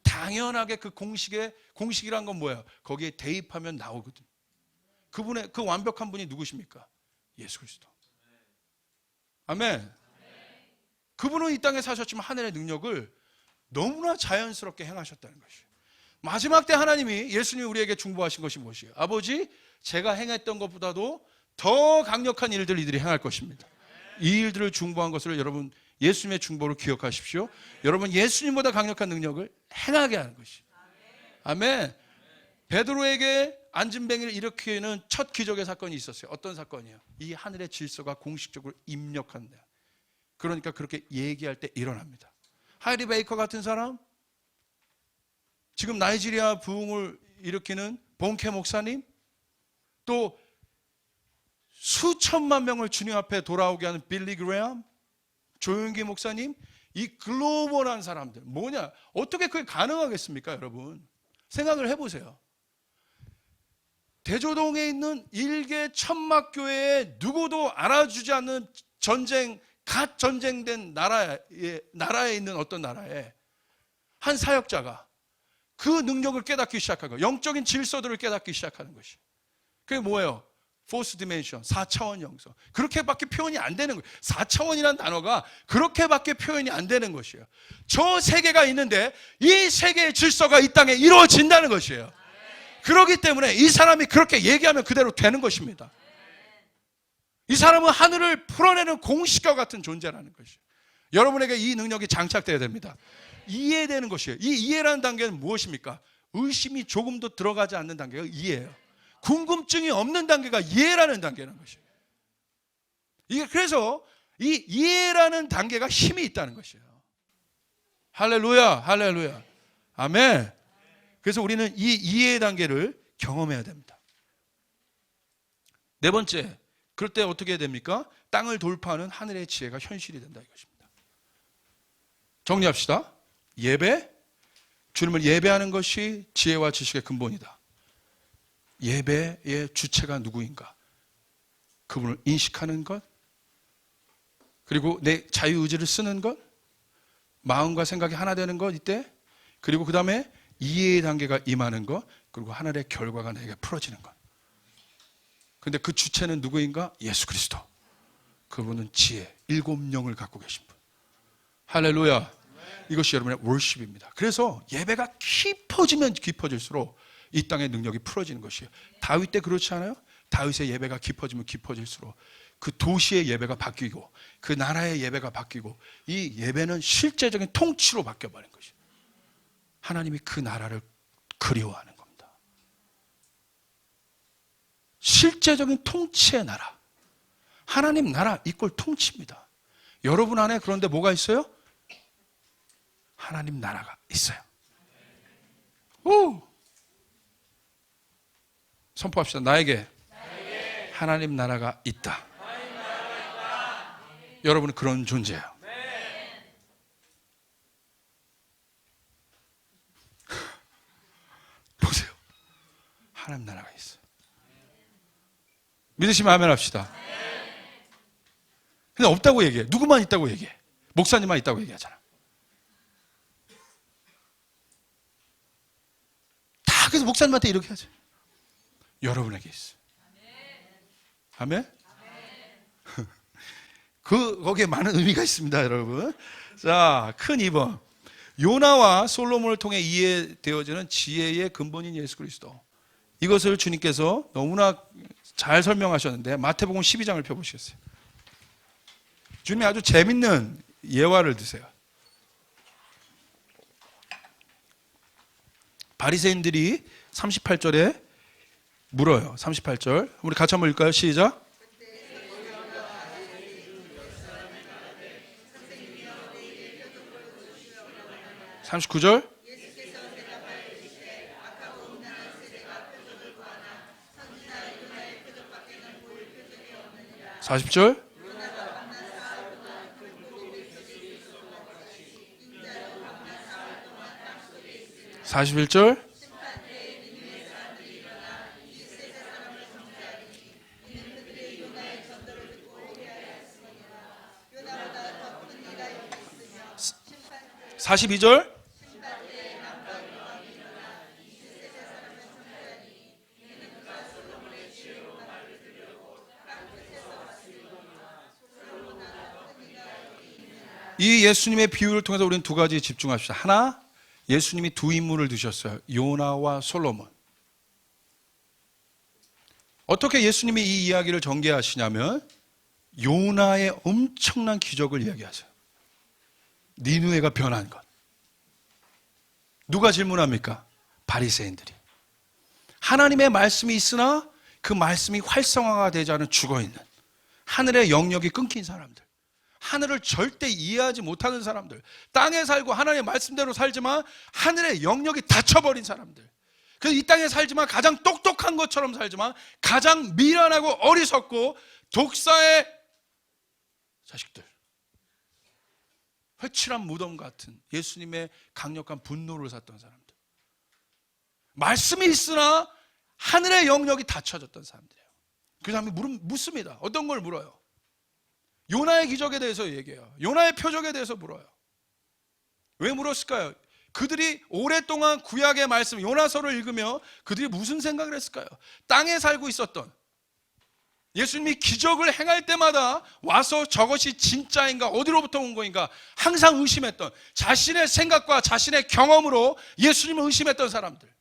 당연하게 그 공식이란 건 뭐예요? 거기에 대입하면 나오거든요. 그 완벽한 분이 누구십니까? 예수 그리스도. 아멘. 그분은 이 땅에 사셨지만 하늘의 능력을 너무나 자연스럽게 행하셨다는 것이에요. 마지막 때 하나님이 예수님이 우리에게 중보하신 것이 무엇이에요? 아버지, 제가 행했던 것보다도 더 강력한 일들을 이들이 행할 것입니다. 이 일들을 중보한 것을 여러분 예수님의 중보를 기억하십시오. 여러분 예수님보다 강력한 능력을 행하게 하는 것이에요. 아멘. 베드로에게 안진뱅이를 일으키는 첫 기적의 사건이 있었어요. 어떤 사건이에요? 이 하늘의 질서가 공식적으로 입력한다. 그러니까 그렇게 얘기할 때 일어납니다. 하이리 베이커 같은 사람, 지금 나이지리아 부흥을 일으키는 본케 목사님, 또 수천만 명을 주님 앞에 돌아오게 하는 빌리 그레엄, 조용기 목사님, 이 글로벌한 사람들 뭐냐? 어떻게 그게 가능하겠습니까, 여러분? 생각을 해보세요. 대조동에 있는 일개 천막교회에 누구도 알아주지 않는 갓 전쟁된 나라에 있는 어떤 나라에 한 사역자가 그 능력을 깨닫기 시작한 거예요. 영적인 질서들을 깨닫기 시작하는 것이. 그게 뭐예요? Fourth dimension, 4차원 영성. 그렇게밖에 표현이 안 되는 거예요. 4차원이라는 단어가 그렇게밖에 표현이 안 되는 것이에요. 저 세계가 있는데 이 세계의 질서가 이 땅에 이루어진다는 것이에요. 그렇기 때문에 이 사람이 그렇게 얘기하면 그대로 되는 것입니다. 이 사람은 하늘을 풀어내는 공식과 같은 존재라는 것이에요. 여러분에게 이 능력이 장착되어야 됩니다. 이해되는 것이에요. 이 이해라는 단계는 무엇입니까? 의심이 조금도 들어가지 않는 단계가 이해예요. 궁금증이 없는 단계가 이해라는 단계라는 것이에요. 그래서 이 이해라는 단계가 힘이 있다는 것이에요. 할렐루야, 할렐루야, 아멘. 그래서 우리는 이 이해의 단계를 경험해야 됩니다. 네 번째, 그럴 때 어떻게 해야 됩니까? 땅을 돌파하는 하늘의 지혜가 현실이 된다 이것입니다. 정리합시다. 예배, 주님을 예배하는 것이 지혜와 지식의 근본이다. 예배의 주체가 누구인가? 그분을 인식하는 것, 그리고 내 자유의지를 쓰는 것, 마음과 생각이 하나 되는 것 이때, 그리고 그 다음에 이해의 단계가 임하는 것, 그리고 하늘의 결과가 내게 풀어지는 것. 근데 그 주체는 누구인가? 예수 그리스도. 그분은 지혜, 7영을 갖고 계신 분. 할렐루야. 이것이 여러분의 월십입니다. 그래서 예배가 깊어지면 깊어질수록 이 땅의 능력이 풀어지는 것이에요. 다윗 때 그렇지 않아요? 다윗의 예배가 깊어지면 깊어질수록 그 도시의 예배가 바뀌고 그 나라의 예배가 바뀌고 이 예배는 실제적인 통치로 바뀌어버린 것이에요. 하나님이 그 나라를 그리워하는 겁니다. 실제적인 통치의 나라. 하나님 나라 이꼴 통치입니다. 여러분 안에 그런데 뭐가 있어요? 하나님 나라가 있어요. 오! 선포합시다. 나에게 하나님 나라가 있다. 여러분은 그런 존재예요. 보세요. 하나님 나라가 있어요. 믿으시면 아멘 합시다. 근데 없다고 얘기해. 누구만 있다고 얘기해. 목사님만 있다고 얘기하잖아. 다 그래서 목사님한테 이렇게 하죠. 여러분에게 있어요. 아멘? 거기에 많은 의미가 있습니다, 여러분. 자, 큰 2번. 요나와 솔로몬을 통해 이해되어지는 지혜의 근본인 예수 그리스도. 이것을 주님께서 너무나 잘 설명하셨는데 마태복음 12장을 펴보시겠어요? 주님이 아주 재밌는 예화를 드세요. 바리새인들이 38절에 물어요. 38절. 우리 같이 한번 읽을까요? 시작. 39절. 40절. 41절. 42절. '이 예수님의 비유를 통해서 우리는 두 가지에 집중합시다. 하나, 예수님이 두 인물을 두셨어요. 요나와 솔로몬. 어떻게 예수님이 이 이야기를 전개하시냐면 요나의 엄청난 기적을 이야기하세요. 니느웨가 변한 것. 누가 질문합니까? 바리새인들이. 하나님의 말씀이 있으나 그 말씀이 활성화가 되지 않은 죽어있는 하늘의 영역이 끊긴 사람들, 하늘을 절대 이해하지 못하는 사람들, 땅에 살고 하나님의 말씀대로 살지만 하늘의 영역이 닫혀버린 사람들, 그래서 이 땅에 살지만 가장 똑똑한 것처럼 살지만 가장 미련하고 어리석고 독사의 자식들, 회칠한 무덤 같은 예수님의 강력한 분노를 샀던 사람들, 말씀이 있으나 하늘의 영역이 닫혀졌던 사람들이에요. 그 사람이 묻습니다. 어떤 걸 물어요? 요나의 기적에 대해서 얘기해요. 요나의 표적에 대해서 물어요. 왜 물었을까요? 그들이 오랫동안 구약의 말씀 요나서를 읽으며 그들이 무슨 생각을 했을까요? 땅에 살고 있었던, 예수님이 기적을 행할 때마다 와서 저것이 진짜인가 어디로부터 온 거인가 항상 의심했던, 자신의 생각과 자신의 경험으로 예수님을 의심했던 사람들.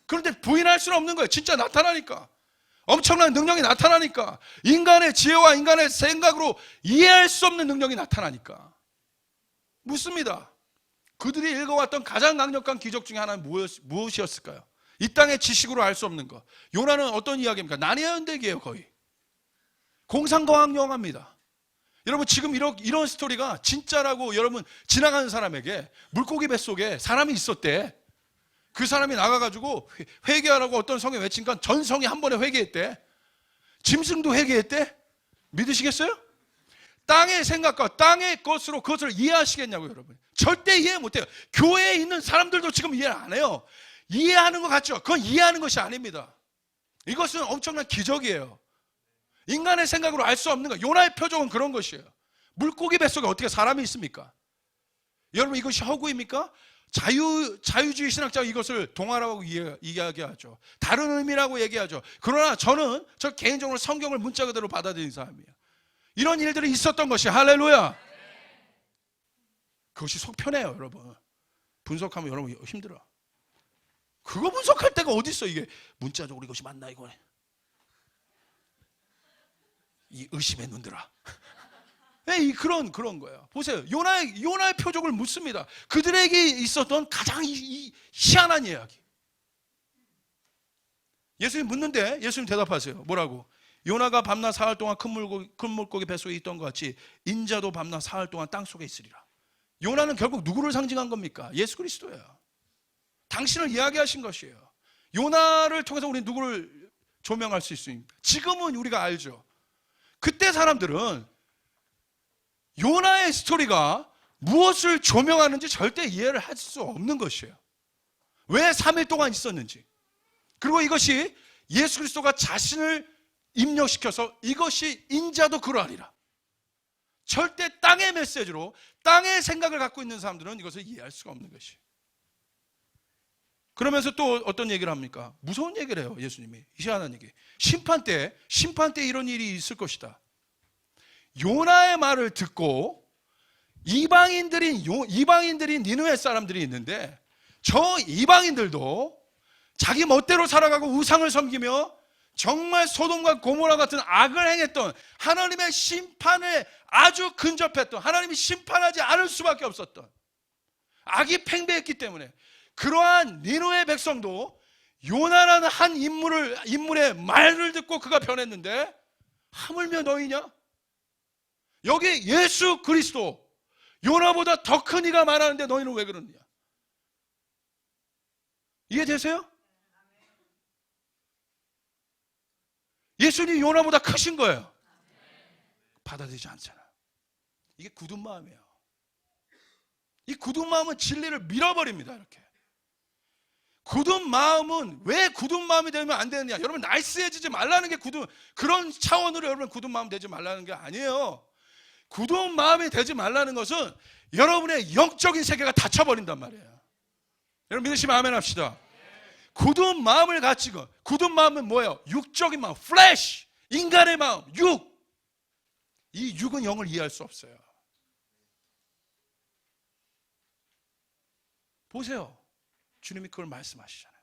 그런데 부인할 수는 없는 거예요. 진짜 나타나니까, 엄청난 능력이 나타나니까, 인간의 지혜와 인간의 생각으로 이해할 수 없는 능력이 나타나니까 묻습니다. 그들이 읽어왔던 가장 강력한 기적 중에 하나는 무엇이었을까요? 이 땅의 지식으로 알 수 없는 것. 요나는 어떤 이야기입니까? 난해연대기예요. 거의 공상과학 영화입니다. 여러분, 지금 이런 스토리가 진짜라고 여러분 지나가는 사람에게, 물고기 뱃속에 사람이 있었대. 그 사람이 나가가지고 회개하라고 어떤 성에 외치니까 전 성이 한 번에 회개했대. 짐승도 회개했대. 믿으시겠어요? 땅의 생각과 땅의 것으로 그것을 이해하시겠냐고요. 여러분, 절대 이해 못해요. 교회에 있는 사람들도 지금 이해 안 해요. 이해하는 것 같죠? 그건 이해하는 것이 아닙니다. 이것은 엄청난 기적이에요. 인간의 생각으로 알 수 없는 거. 요나의 표적은 그런 것이에요. 물고기 뱃속에 어떻게 사람이 있습니까? 여러분, 이것이 허구입니까? 자유주의 신학자가 이것을 동화라고 이야기하죠. 다른 의미라고 얘기하죠. 그러나 저 개인적으로 성경을 문자 그대로 받아들인 사람이에요. 이런 일들이 있었던 것이, 할렐루야. 그것이 속 편해요, 여러분. 분석하면 여러분 힘들어. 그거 분석할 때가 어디 있어? 이게 문자적으로 이것이 맞나 이거네. 이 의심의 눈들아. 그런 거예요. 보세요. 요나의 표적을 묻습니다. 그들에게 있었던 가장 희한한 이야기. 예수님 묻는데 예수님 대답하세요. 뭐라고? 요나가 밤낮 사흘 동안 큰 물고기 뱃속에 있던 것 같이 인자도 밤낮 사흘 동안 땅속에 있으리라. 요나는 결국 누구를 상징한 겁니까? 예수 그리스도예요. 당신을 이야기하신 것이에요. 요나를 통해서 우리 누구를 조명할 수 있습니까? 지금은 우리가 알죠. 그때 사람들은 요나의 스토리가 무엇을 조명하는지 절대 이해를 할 수 없는 것이에요. 왜 3일 동안 있었는지. 그리고 이것이 예수 그리스도가 자신을 입력시켜서 이것이 인자도 그러하리라. 절대 땅의 메시지로 땅의 생각을 갖고 있는 사람들은 이것을 이해할 수가 없는 것이에요. 그러면서 또 어떤 얘기를 합니까? 무서운 얘기를 해요, 예수님이. 희한한 얘기. 심판 때 이런 일이 있을 것이다. 요나의 말을 듣고 이방인들이 니느웨 사람들이 있는데, 저 이방인들도 자기 멋대로 살아가고 우상을 섬기며 정말 소돔과 고모라 같은 악을 행했던, 하나님의 심판에 아주 근접했던, 하나님이 심판하지 않을 수밖에 없었던, 악이 팽배했기 때문에 그러한 니느웨 백성도 요나라는 한 인물의 말을 듣고 그가 변했는데, 하물며 너희냐? 여기 예수 그리스도, 요나보다 더 큰 이가 말하는데 너희는 왜 그러느냐? 이해되세요? 예수님이 요나보다 크신 거예요. 받아들이지 않잖아. 이게 굳은 마음이에요. 이 굳은 마음은 진리를 밀어버립니다. 이렇게 굳은 마음은, 왜 굳은 마음이 되면 안 되느냐? 여러분, 나이스해지지 말라는 게 그런 차원으로 여러분 굳은 마음 되지 말라는 게 아니에요. 굳은 마음이 되지 말라는 것은 여러분의 영적인 세계가 닫혀버린단 말이에요. 여러분 믿으시면 아멘 합시다. 굳은 마음을 가지고, 굳은 마음은 뭐예요? 육적인 마음, 플래시, 인간의 마음, 이 육은 영을 이해할 수 없어요. 보세요. 주님이 그걸 말씀하시잖아요.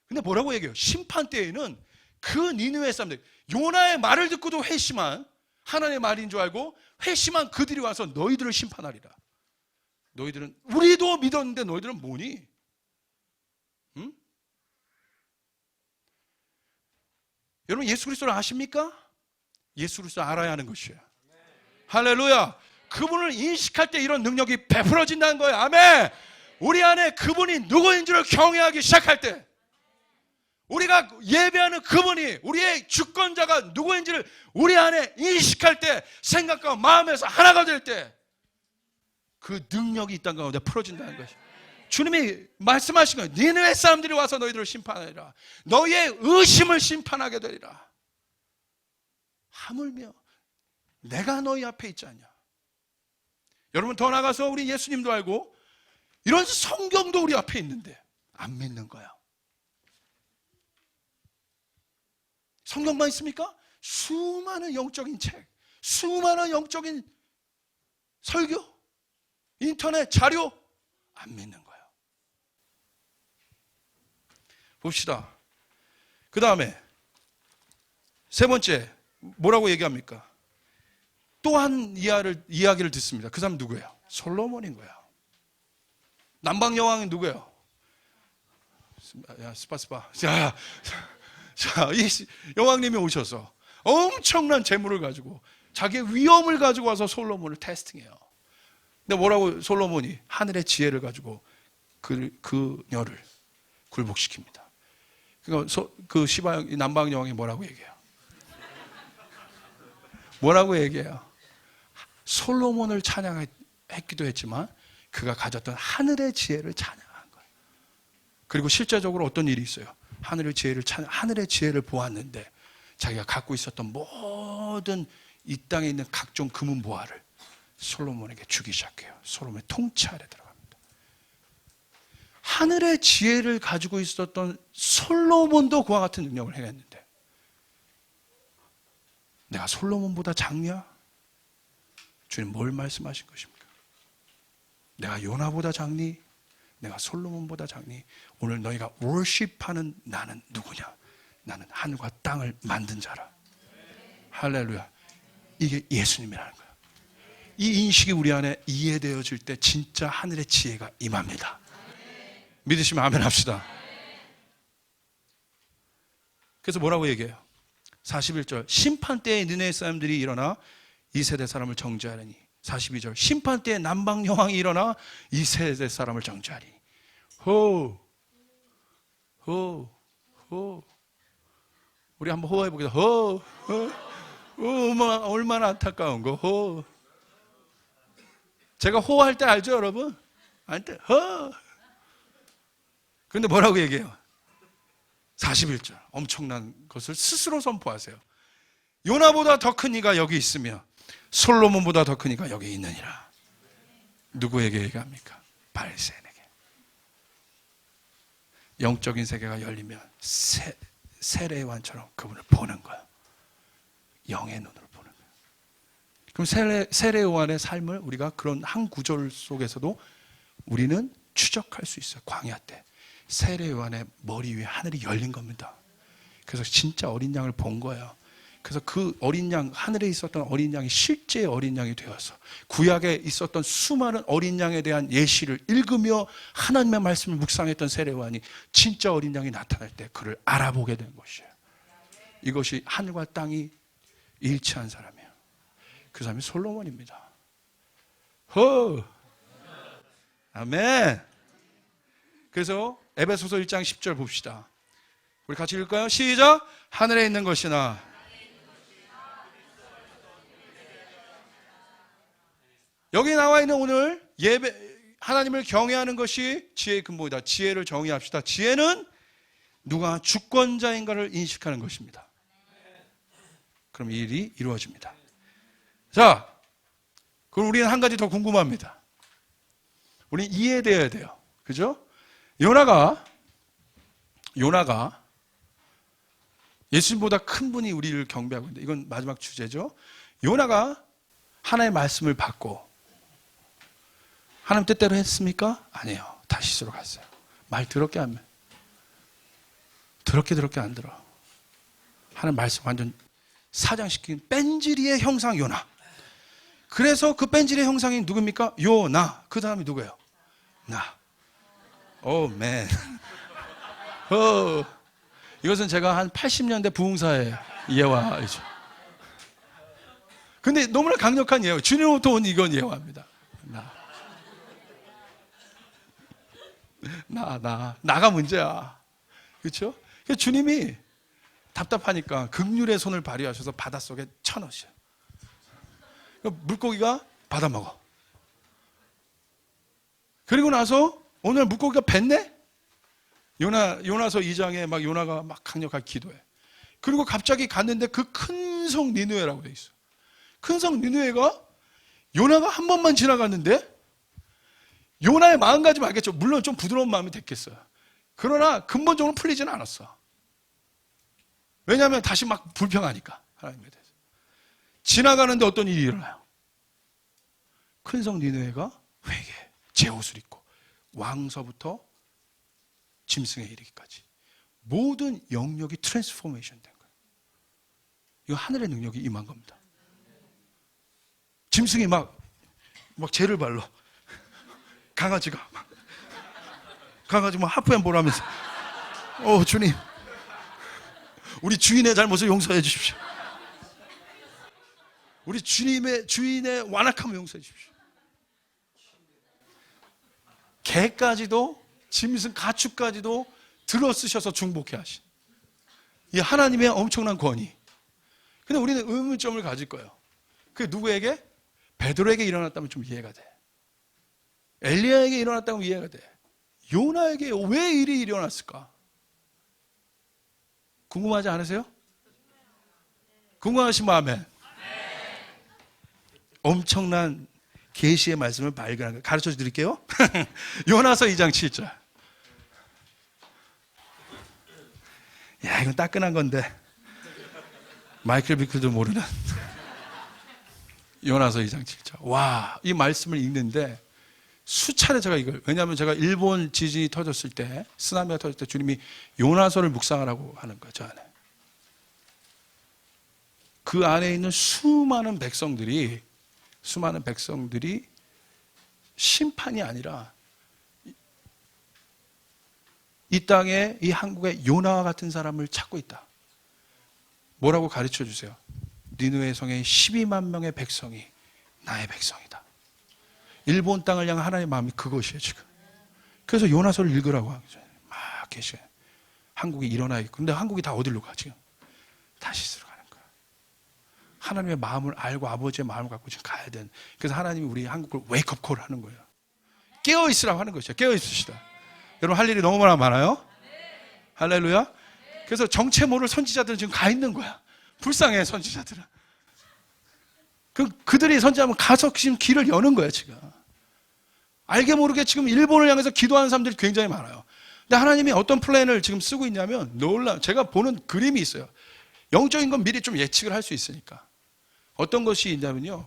근데 뭐라고 얘기해요? 심판 때에는 그 니느웨 사람들, 요나의 말을 듣고도 회심한, 하나님의 말인 줄 알고 회심한 그들이 와서 너희들을 심판하리라. 너희들은, 우리도 믿었는데 너희들은 뭐니? 응? 여러분, 예수 그리스도를 아십니까? 예수 그리스도 알아야 하는 것이에요. 할렐루야. 그분을 인식할 때 이런 능력이 베풀어진다는 거예요. 아멘. 우리 안에 그분이 누구인 줄을 경외하기 시작할 때, 우리가 예배하는 그분이 우리의 주권자가 누구인지를 우리 안에 인식할 때, 생각과 마음에서 하나가 될 때 그 능력이 있다는 가운데 풀어진다는 것이에요. 주님이 말씀하신 거예요. 니느웨 사람들이 와서 너희들을 심판하리라. 너희의 의심을 심판하게 되리라. 하물며 내가 너희 앞에 있지 않냐. 여러분, 더 나가서 우리 예수님도 알고 이런 성경도 우리 앞에 있는데 안 믿는 거야. 성경만 있습니까? 수많은 영적인 책, 수많은 영적인 설교, 인터넷 자료, 안 믿는 거예요. 봅시다. 그 다음에 세 번째, 뭐라고 얘기합니까? 또 한 이야기를 듣습니다. 그 사람 누구예요? 솔로몬인 거예요. 남방 여왕이 누구예요? 스파스파. 자, 이 여왕님이 오셔서 엄청난 재물을 가지고 자기의 위엄을 가지고 와서 솔로몬을 테스팅해요. 근데 뭐라고 솔로몬이? 하늘의 지혜를 가지고 그녀를 굴복시킵니다. 그러니까 그 남방 여왕이 뭐라고 얘기해요? 뭐라고 얘기해요? 솔로몬을 찬양했기도 했지만 그가 가졌던 하늘의 지혜를 찬양한 거예요. 그리고 실제적으로 어떤 일이 있어요? 하늘의 지혜를 보았는데 자기가 갖고 있었던 모든 이 땅에 있는 각종 금은 보화를 솔로몬에게 주기 시작해요. 솔로몬의 통치 아래 들어갑니다. 하늘의 지혜를 가지고 있었던 솔로몬도 그와 같은 능력을 행했는데 내가 솔로몬보다 작냐? 주님 뭘 말씀하신 것입니까? 내가 요나보다 작니? 내가 솔로몬보다 작니? 오늘 너희가 월십하는 나는 누구냐? 나는 하늘과 땅을 만든 자라. 할렐루야. 이게 예수님이라는 거예요. 이 인식이 우리 안에 이해되어질 때 진짜 하늘의 지혜가 임합니다. 믿으시면 아멘 합시다. 그래서 뭐라고 얘기해요? 41절 심판때에 느네의 사람들이 일어나 이 세대 사람을 정죄하리니 42절 심판때에 남방 여왕이 일어나 이 세대 사람을 정죄하리니 호 우리 한번 호호해 보겠습니다. 얼마나 안타까운 거. 호. 제가 호할 때 알죠, 여러분? 알 때, 호. 근데 뭐라고 얘기해요? 41절. 엄청난 것을 스스로 선포하세요. 요나보다 더 큰 이가 여기 있으며 솔로몬보다 더 큰 이가 여기 있느니라. 누구에게 얘기합니까? 발센에게. 영적인 세계가 열리면 세례요한처럼 그분을 보는 거예요. 영의 눈으로 보는 거예요. 그럼 세례요한의 삶을 우리가 그런 한 구절 속에서도 우리는 추적할 수 있어요. 광야 때 세례요한의 머리 위에 하늘이 열린 겁니다. 그래서 진짜 어린 양을 본 거예요. 그래서 그 어린 양, 하늘에 있었던 어린 양이 실제 어린 양이 되어서 구약에 있었던 수많은 어린 양에 대한 예시를 읽으며 하나님의 말씀을 묵상했던 세례요한이 진짜 어린 양이 나타날 때 그를 알아보게 된 것이에요. 이것이 하늘과 땅이 일치한 사람이에요. 그 사람이 솔로몬입니다. 호! 아멘. 그래서 에베소서 1장 10절 봅시다. 우리 같이 읽을까요? 시작! 하늘에 있는 것이나 여기 나와 있는 오늘 예배, 하나님을 경외하는 것이 지혜의 근본이다. 지혜를 정의합시다. 지혜는 누가 주권자인가를 인식하는 것입니다. 그럼 이 일이 이루어집니다. 자, 그럼 우리는 한 가지 더 궁금합니다. 우리는 이해되어야 돼요. 그죠? 요나가 예수님보다 큰 분이 우리를 경배하고 있는데 이건 마지막 주제죠. 요나가 하나님의 말씀을 받고 하나님 뜻대로 했습니까? 아니에요. 다시스로 갔어요. 말 더럽게 하면 더럽게 안 들어. 하나님 말씀 완전 사장시킨 뺀질이의 형상 요나. 그래서 그 뺀질의 형상이 누굽니까? 요나. 그 사람이 누구예요? 나. 오 맨. 이것은 제가 한 80년대 부흥사의 예화이죠. 근데 너무나 강력한 예화. 주님으로부터 온 이건 예화입니다. 나가 문제야. 그렇죠? 주님이 답답하니까 긍휼의 손을 발휘하셔서 바닷속에 쳐넣으셔. 물고기가 받아먹어. 그리고 나서 오늘 물고기가 뱉네? 요나서 2장에 막 요나가 막 강력하게 기도해. 그리고 갑자기 갔는데 그 큰 성 니느웨라고 돼 있어. 큰 성 니느웨가 요나가 한 번만 지나갔는데 요나의 마음가짐 알겠죠? 물론 좀 부드러운 마음이 됐겠어요. 그러나 근본적으로 풀리지는 않았어. 왜냐하면 다시 막 불평하니까 하나님에 대해서. 지나가는데 어떤 일이 일어나요? 큰 성 니느웨가 회개, 제 옷을 입고 왕서부터 짐승에 이르기까지 모든 영역이 트랜스포메이션 된 거예요. 이거 하늘의 능력이 임한 겁니다. 짐승이 막 죄를 발로 강아지가 하프앤 보라면서 주님 우리 주인의 잘못을 용서해 주십시오. 우리 주인의 완악함을 용서해 주십시오. 개까지도 짐승 가축까지도 들어쓰셔서 중복해 하신 이 하나님의 엄청난 권위. 근데 우리는 의문점을 가질 거예요. 그게 누구에게? 베드로에게 일어났다면 좀 이해가 돼. 엘리야에게 일어났다면 이해가 돼. 요나에게 왜 일이 일어났을까? 궁금하지 않으세요? 궁금하시면 아멘. 엄청난 계시의 말씀을 발견한 거예요. 가르쳐 드릴게요. 요나서 2장 7절. 야, 이건 따끈한 건데 마이클 비클도 모르는 요나서 2장 7절. 와, 이 말씀을 읽는데 수차례 제가 이걸, 왜냐하면 제가 일본 지진이 터졌을 때, 쓰나미가 터졌을 때 주님이 요나서를 묵상하라고 하는 거죠. 안에. 그 안에 있는 수많은 백성들이 심판이 아니라 이 땅에, 이 한국에 요나와 같은 사람을 찾고 있다. 뭐라고 가르쳐 주세요? 니느웨 성의 12만 명의 백성이 나의 백성이다. 일본 땅을 향한 하나님의 마음이 그것이에요, 지금. 그래서 요나서를 읽으라고 하죠. 막 계셔요. 한국이 일어나겠고. 근데 한국이 다 어디로 가, 지금? 다시스로 가는 거야. 하나님의 마음을 알고 아버지의 마음을 갖고 지금 가야 되는. 그래서 하나님이 우리 한국을 웨이크업 콜을 하는 거예요. 깨어있으라고 하는 것이죠. 깨어있으시다. 여러분, 할 일이 너무 많아요? 할렐루야? 그래서 정체 모를 선지자들은 지금 가 있는 거야. 불쌍해, 선지자들은. 그들이 선지하면 가서 지금 길을 여는 거야, 지금. 알게 모르게 지금 일본을 향해서 기도하는 사람들이 굉장히 많아요. 근데 하나님이 어떤 플랜을 지금 쓰고 있냐면 제가 보는 그림이 있어요. 영적인 건 미리 좀 예측을 할 수 있으니까. 어떤 것이 있냐면요.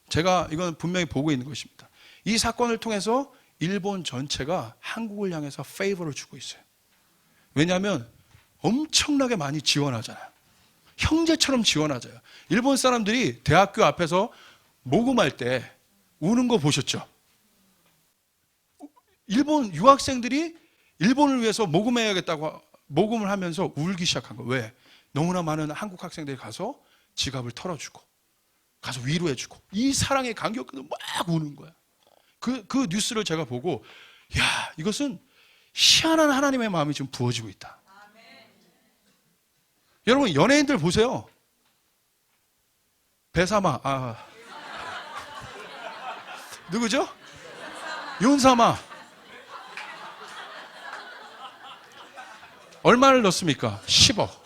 제가 이건 분명히 보고 있는 것입니다. 이 사건을 통해서 일본 전체가 한국을 향해서 페이버를 주고 있어요. 왜냐하면 엄청나게 많이 지원하잖아요. 형제처럼 지원하잖아요. 일본 사람들이 대학교 앞에서 모금할 때 우는 거 보셨죠? 일본 유학생들이 일본을 위해서 모금해야겠다고 모금을 하면서 울기 시작한 거예요. 왜? 너무나 많은 한국 학생들이 가서 지갑을 털어주고 가서 위로해주고 이 사랑의 간격으로 막 우는 거야. 그 뉴스를 제가 보고 야, 이것은 희한한 하나님의 마음이 지금 부어지고 있다. 여러분, 연예인들 보세요. 배사마, 누구죠? 윤사마. 얼마를 넣습니까? 10억.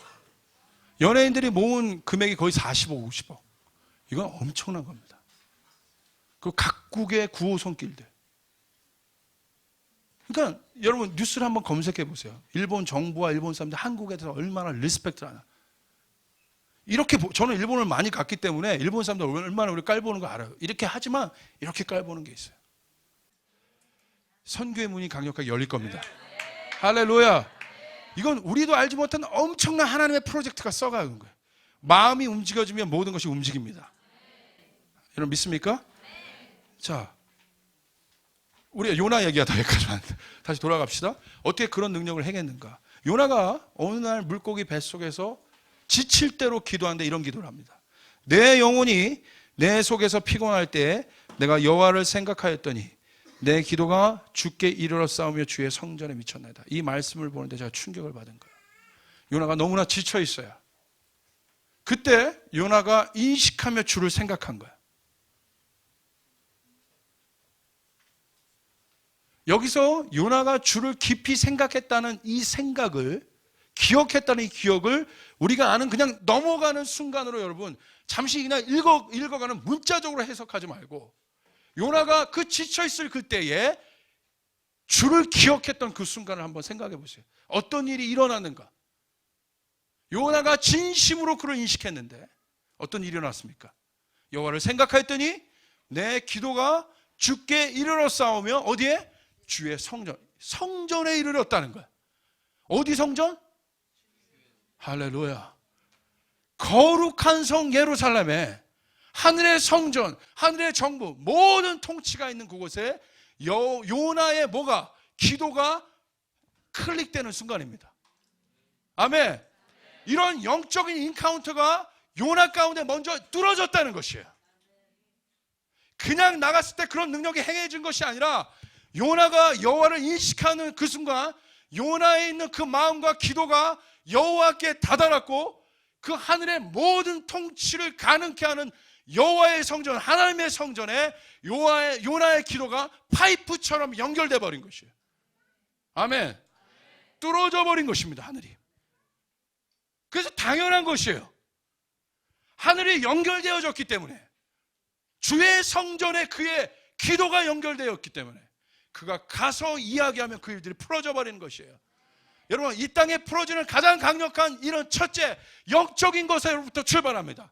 연예인들이 모은 금액이 거의 40억, 50억. 이건 엄청난 겁니다. 그 각국의 구호 손길들. 그러니까 여러분 뉴스를 한번 검색해 보세요. 일본 정부와 일본 사람들 한국에 대해서 얼마나 리스펙트를 하나. 이렇게 저는 일본을 많이 갔기 때문에 일본 사람들 얼마나 우리 깔보는 거 알아요. 이렇게 하지만 이렇게 깔보는 게 있어요. 선교의 문이 강력하게 열릴 겁니다. 할렐루야. 이건 우리도 알지 못한 엄청난 하나님의 프로젝트가 써가는 거예요. 마음이 움직여지면 모든 것이 움직입니다. 여러분 믿습니까? 자, 우리가 요나 얘기하다 여기까지만 다시 돌아갑시다. 어떻게 그런 능력을 행했는가? 요나가 어느 날 물고기 뱃속에서 지칠 대로 기도하는데 이런 기도를 합니다. 내 영혼이 내 속에서 피곤할 때 내가 여호와를 생각하였더니 내 기도가 주께 이르러 싸우며 주의 성전에 미쳤나이다. 이 말씀을 보는데 제가 충격을 받은 거예요. 요나가 너무나 지쳐 있어요. 그때 요나가 인식하며 주를 생각한 거예요. 여기서 요나가 주를 깊이 생각했다는 이 생각을, 기억했다는 이 기억을 우리가 아는 그냥 넘어가는 순간으로 여러분 잠시 그냥 읽어가는 문자적으로 해석하지 말고 요나가 그 지쳐있을 그때에 주를 기억했던 그 순간을 한번 생각해 보세요. 어떤 일이 일어났는가? 요나가 진심으로 그를 인식했는데 어떤 일이 일어났습니까? 여호와를 생각하였더니 내 기도가 주께 이르러 싸우며 어디에? 주의 성전, 성전에 이르렀다는 거야. 어디 성전? 할렐루야. 거룩한 성 예루살렘에 하늘의 성전, 하늘의 정부, 모든 통치가 있는 그곳에 요나의 뭐가? 기도가 클릭되는 순간입니다. 아멘. 이런 영적인 인카운터가 요나 가운데 먼저 뚫어졌다는 것이에요. 그냥 나갔을 때 그런 능력이 행해진 것이 아니라 요나가 여호와를 인식하는 그 순간 요나에 있는 그 마음과 기도가 여호와께 다다랐고 그 하늘의 모든 통치를 가능케 하는 여호와의 성전, 하나님의 성전에 요나의 기도가 파이프처럼 연결돼 버린 것이에요. 아멘. 뚫어져 버린 것입니다, 하늘이. 그래서 당연한 것이에요. 하늘이 연결되어졌기 때문에 주의 성전에 그의 기도가 연결되었기 때문에 그가 가서 이야기하면 그 일들이 풀어져 버리는 것이에요. 여러분, 이 땅에 풀어지는 가장 강력한 일은 첫째, 영적인 것으로부터 출발합니다.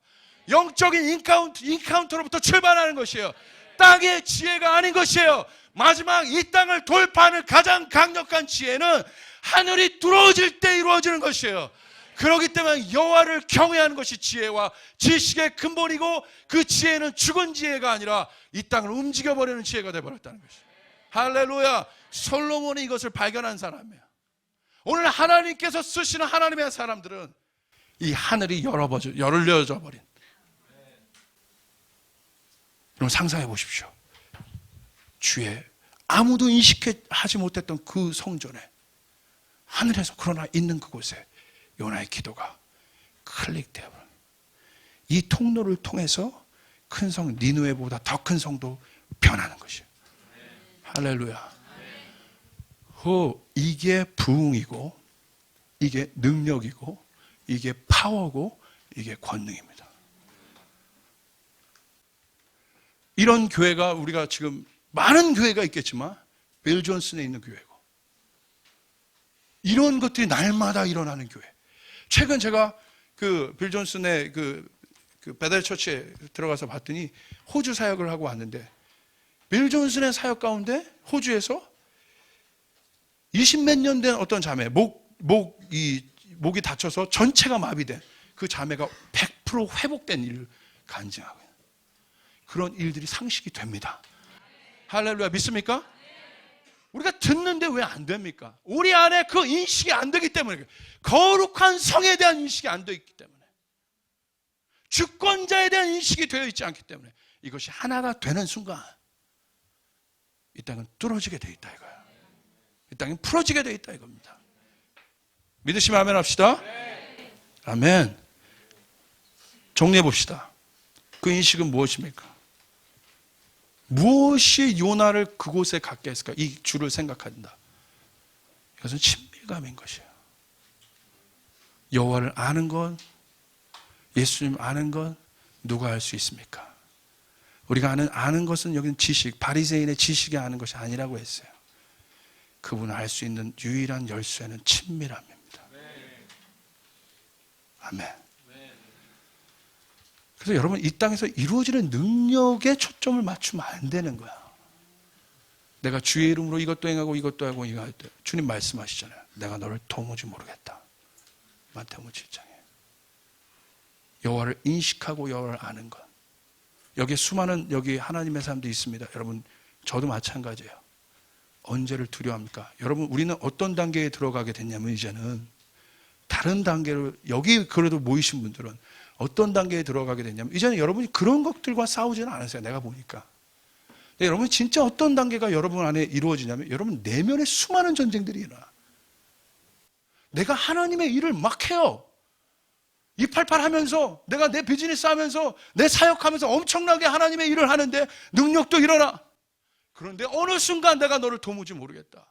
영적인 인카운터로부터 출발하는 것이에요. 땅의 지혜가 아닌 것이에요. 마지막 이 땅을 돌파하는 가장 강력한 지혜는 하늘이 뚫어질 때 이루어지는 것이에요. 그렇기 때문에 여호와를 경외하는 것이 지혜와 지식의 근본이고, 그 지혜는 죽은 지혜가 아니라 이 땅을 움직여버리는 지혜가 되어버렸다는 것이에요. 할렐루야. 솔로몬이 이것을 발견한 사람이에요. 오늘 하나님께서 쓰시는 하나님의 사람들은 이 하늘이 열려져 버린, 여러분 상상해 보십시오. 주의 아무도 인식하지 못했던 그 성전에, 하늘에서 그러나 있는 그곳에 요나의 기도가 클릭되어 버린, 이 통로를 통해서 큰 성 니느웨보다 더 큰 성도 변하는 것이에요. 할렐루야. 이게 부흥이고, 이게 능력이고, 이게 파워고, 이게 권능입니다. 이런 교회가, 우리가 지금 많은 교회가 있겠지만 빌 존슨에 있는 교회고, 이런 것들이 날마다 일어나는 교회. 최근 제가 그 빌 존슨의 그 베델 처치에 들어가서 봤더니 호주 사역을 하고 왔는데, 빌 존슨의 사역 가운데 호주에서 20몇 년 된 어떤 자매, 목이 다쳐서 전체가 마비된 그 자매가 100% 회복된 일을 간증하고 있는, 그런 일들이 상식이 됩니다. 할렐루야. 믿습니까? 우리가 듣는데 왜 안 됩니까? 우리 안에 그 인식이 안 되기 때문에, 거룩한 성에 대한 인식이 안 되어 있기 때문에, 주권자에 대한 인식이 되어 있지 않기 때문에, 이것이 하나가 되는 순간 이 땅은 뚫어지게 되어 있다 이거예요. 이 땅이 풀어지게 되어 있다 이겁니다. 믿으시면 아멘 합시다. 아멘. 정리해 봅시다. 그 인식은 무엇입니까? 무엇이 요나를 그곳에 갖게 했을까? 이 주를 생각한다. 이것은 친밀감인 것이에요. 여호와를 아는 것, 예수님 아는 것, 누가 알 수 있습니까? 우리가 아는 것은 여기는 지식, 바리새인의 지식이 아는 것이 아니라고 했어요. 그분을 알 수 있는 유일한 열쇠는 친밀함입니다. 아멘. 그래서 여러분, 이 땅에서 이루어지는 능력에 초점을 맞추면 안 되는 거야. 내가 주의 이름으로 이것도 행하고 이것도 하고 이거 할 때 주님 말씀하시잖아요. 내가 너를 도무지 모르겠다. 마태복음 7장에. 여호와를 인식하고 여호와를 아는 것. 여기 수많은 여기 하나님의 사람도 있습니다. 여러분, 저도 마찬가지예요. 언제를 두려워합니까? 여러분, 우리는 어떤 단계에 들어가게 됐냐면, 이제는 다른 단계로, 여기 그래도 모이신 분들은 어떤 단계에 들어가게 됐냐면, 이제는 여러분이 그런 것들과 싸우지는 않으세요. 내가 보니까. 근데 여러분, 진짜 어떤 단계가 여러분 안에 이루어지냐면, 여러분 내면에 수많은 전쟁들이 일어나. 내가 하나님의 일을 막 해요. 288 하면서, 내가 내 비즈니스 하면서, 내 사역하면서 엄청나게 하나님의 일을 하는데 능력도 일어나. 그런데 어느 순간 내가 너를 도무지 모르겠다.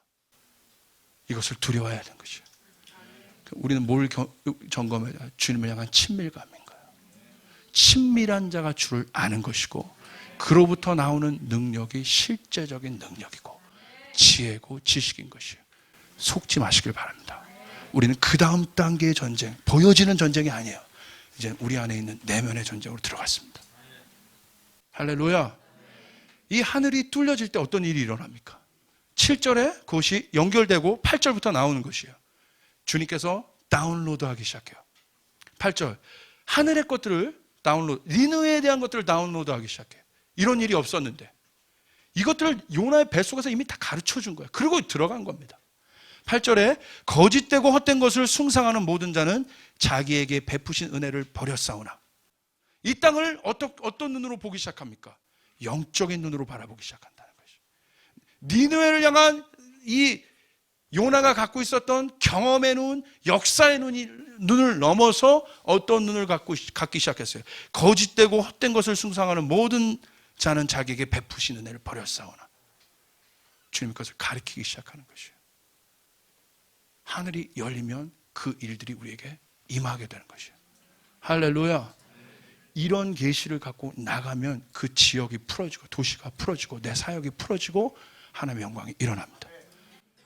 이것을 두려워해야 하는 것이에요. 우리는 뭘 점검해야 돼? 주님을 향한 친밀감인 거예요. 친밀한 자가 주를 아는 것이고, 그로부터 나오는 능력이 실제적인 능력이고 지혜고 지식인 것이에요. 속지 마시길 바랍니다. 우리는 그 다음 단계의 전쟁, 보여지는 전쟁이 아니에요. 이제 우리 안에 있는 내면의 전쟁으로 들어갔습니다. 할렐루야. 이 하늘이 뚫려질 때 어떤 일이 일어납니까? 7절에 그것이 연결되고 8절부터 나오는 것이에요. 주님께서 다운로드하기 시작해요. 8절, 하늘의 것들을 다운로드, 니느웨에 대한 것들을 다운로드하기 시작해요. 이런 일이 없었는데 이것들을 요나의 뱃속에서 이미 다 가르쳐 준 거예요. 그리고 들어간 겁니다. 8절에 거짓되고 헛된 것을 숭상하는 모든 자는 자기에게 베푸신 은혜를 버렸사오나. 이 땅을 어떤 눈으로 보기 시작합니까? 영적인 눈으로 바라보기 시작한다는 것이죠. 니느웨를 향한 이 요나가 갖고 있었던 경험의 눈, 역사의 눈을 넘어서 어떤 눈을 갖기 시작했어요. 거짓되고 헛된 것을 숭상하는 모든 자는 자기에게 베푸신 은혜를 버렸사오나. 주님 것을 가리키기 시작하는 것이에요. 하늘이 열리면 그 일들이 우리에게 임하게 되는 것이에요. 할렐루야. 이런 계시를 갖고 나가면 그 지역이 풀어지고 도시가 풀어지고 내 사역이 풀어지고 하나님의 영광이 일어납니다.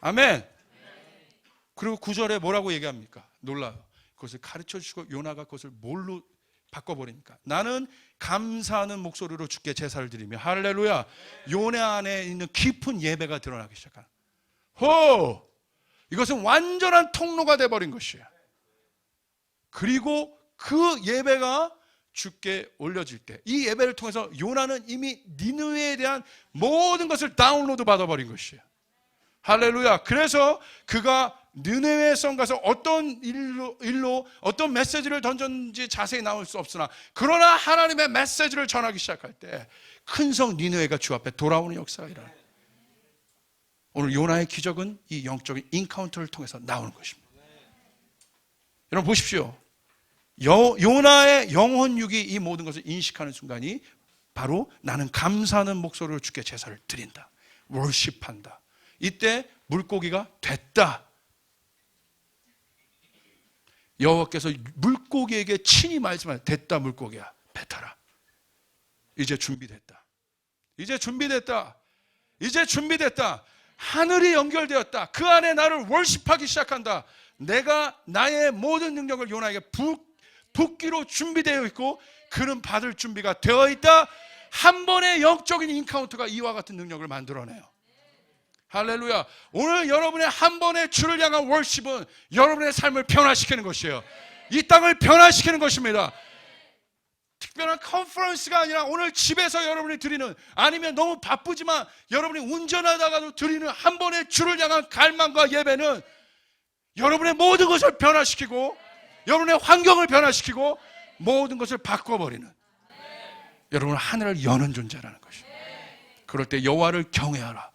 아멘. 그리고 9절에 뭐라고 얘기합니까? 놀라요. 그것을 가르쳐 주시고 요나가 그것을 뭘로 바꿔버립니까? 나는 감사하는 목소리로 주께 제사를 드리며 할렐루야. 요나 안에 있는 깊은 예배가 드러나기 시작하는. 호! 이것은 완전한 통로가 돼버린 것이에요. 그리고 그 예배가 주께 올려질 때 이 예배를 통해서 요나는 이미 니느웨에 대한 모든 것을 다운로드 받아버린 것이에요. 할렐루야. 그래서 그가 느네웨에 성 가서 어떤 일로 어떤 메시지를 던졌는지 자세히 나올 수 없으나 그러나 하나님의 메시지를 전하기 시작할 때 큰 성 니느웨가 주 앞에 돌아오는 역사가 일어나요. 오늘 요나의 기적은 이 영적인 인카운터를 통해서 나오는 것입니다. 여러분 보십시오. 요나의 영혼육이 이 모든 것을 인식하는 순간이 바로 나는 감사하는 목소리로 주께 제사를 드린다. 월십한다. 이때 물고기가 됐다. 여호와께서 물고기에게 친히 말씀하셨다. 됐다 물고기야. 뱉어라. 이제 준비됐다. 이제 준비됐다. 이제 준비됐다. 하늘이 연결되었다. 그 안에 나를 월십하기 시작한다. 내가 나의 모든 능력을 요나에게 붓기로 준비되어 있고 그는 받을 준비가 되어 있다. 한 번의 영적인 인카운트가 이와 같은 능력을 만들어내요. 할렐루야. 오늘 여러분의 한 번의 주를 향한 월십은 여러분의 삶을 변화시키는 것이에요. 이 땅을 변화시키는 것입니다. 특별한 컨퍼런스가 아니라 오늘 집에서 여러분이 드리는, 아니면 너무 바쁘지만 여러분이 운전하다가도 드리는 한 번의 주를 향한 갈망과 예배는 여러분의 모든 것을 변화시키고 여러분의 환경을 변화시키고 모든 것을 바꿔버리는, 여러분은 하늘을 여는 존재라는 것이에요. 그럴 때 여호와를 경외하라.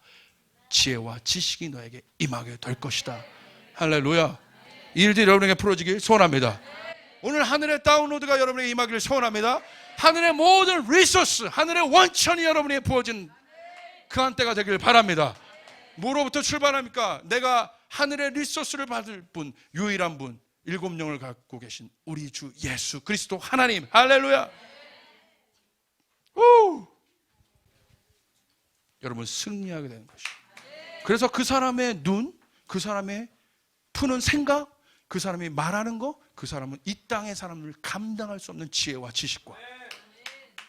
지혜와 지식이 너에게 임하게 될 것이다. 할렐루야. 이 일들이 여러분에게 풀어지길 소원합니다. 오늘 하늘의 다운로드가 여러분에게 임하기를 소원합니다. 하늘의 모든 리소스, 하늘의 원천이 여러분에게 부어진 그 한때가 되길 바랍니다. 뭐로부터 출발합니까? 내가 하늘의 리소스를 받을 분, 유일한 분, 7영을 갖고 계신 우리 주 예수 그리스도 하나님. 할렐루야. 여러분 승리하게 되는 것이에요. 그래서 그 사람의 눈, 그 사람의 푸는 생각, 그 사람이 말하는 거, 그 사람은 이 땅의 사람을 감당할 수 없는 지혜와 지식과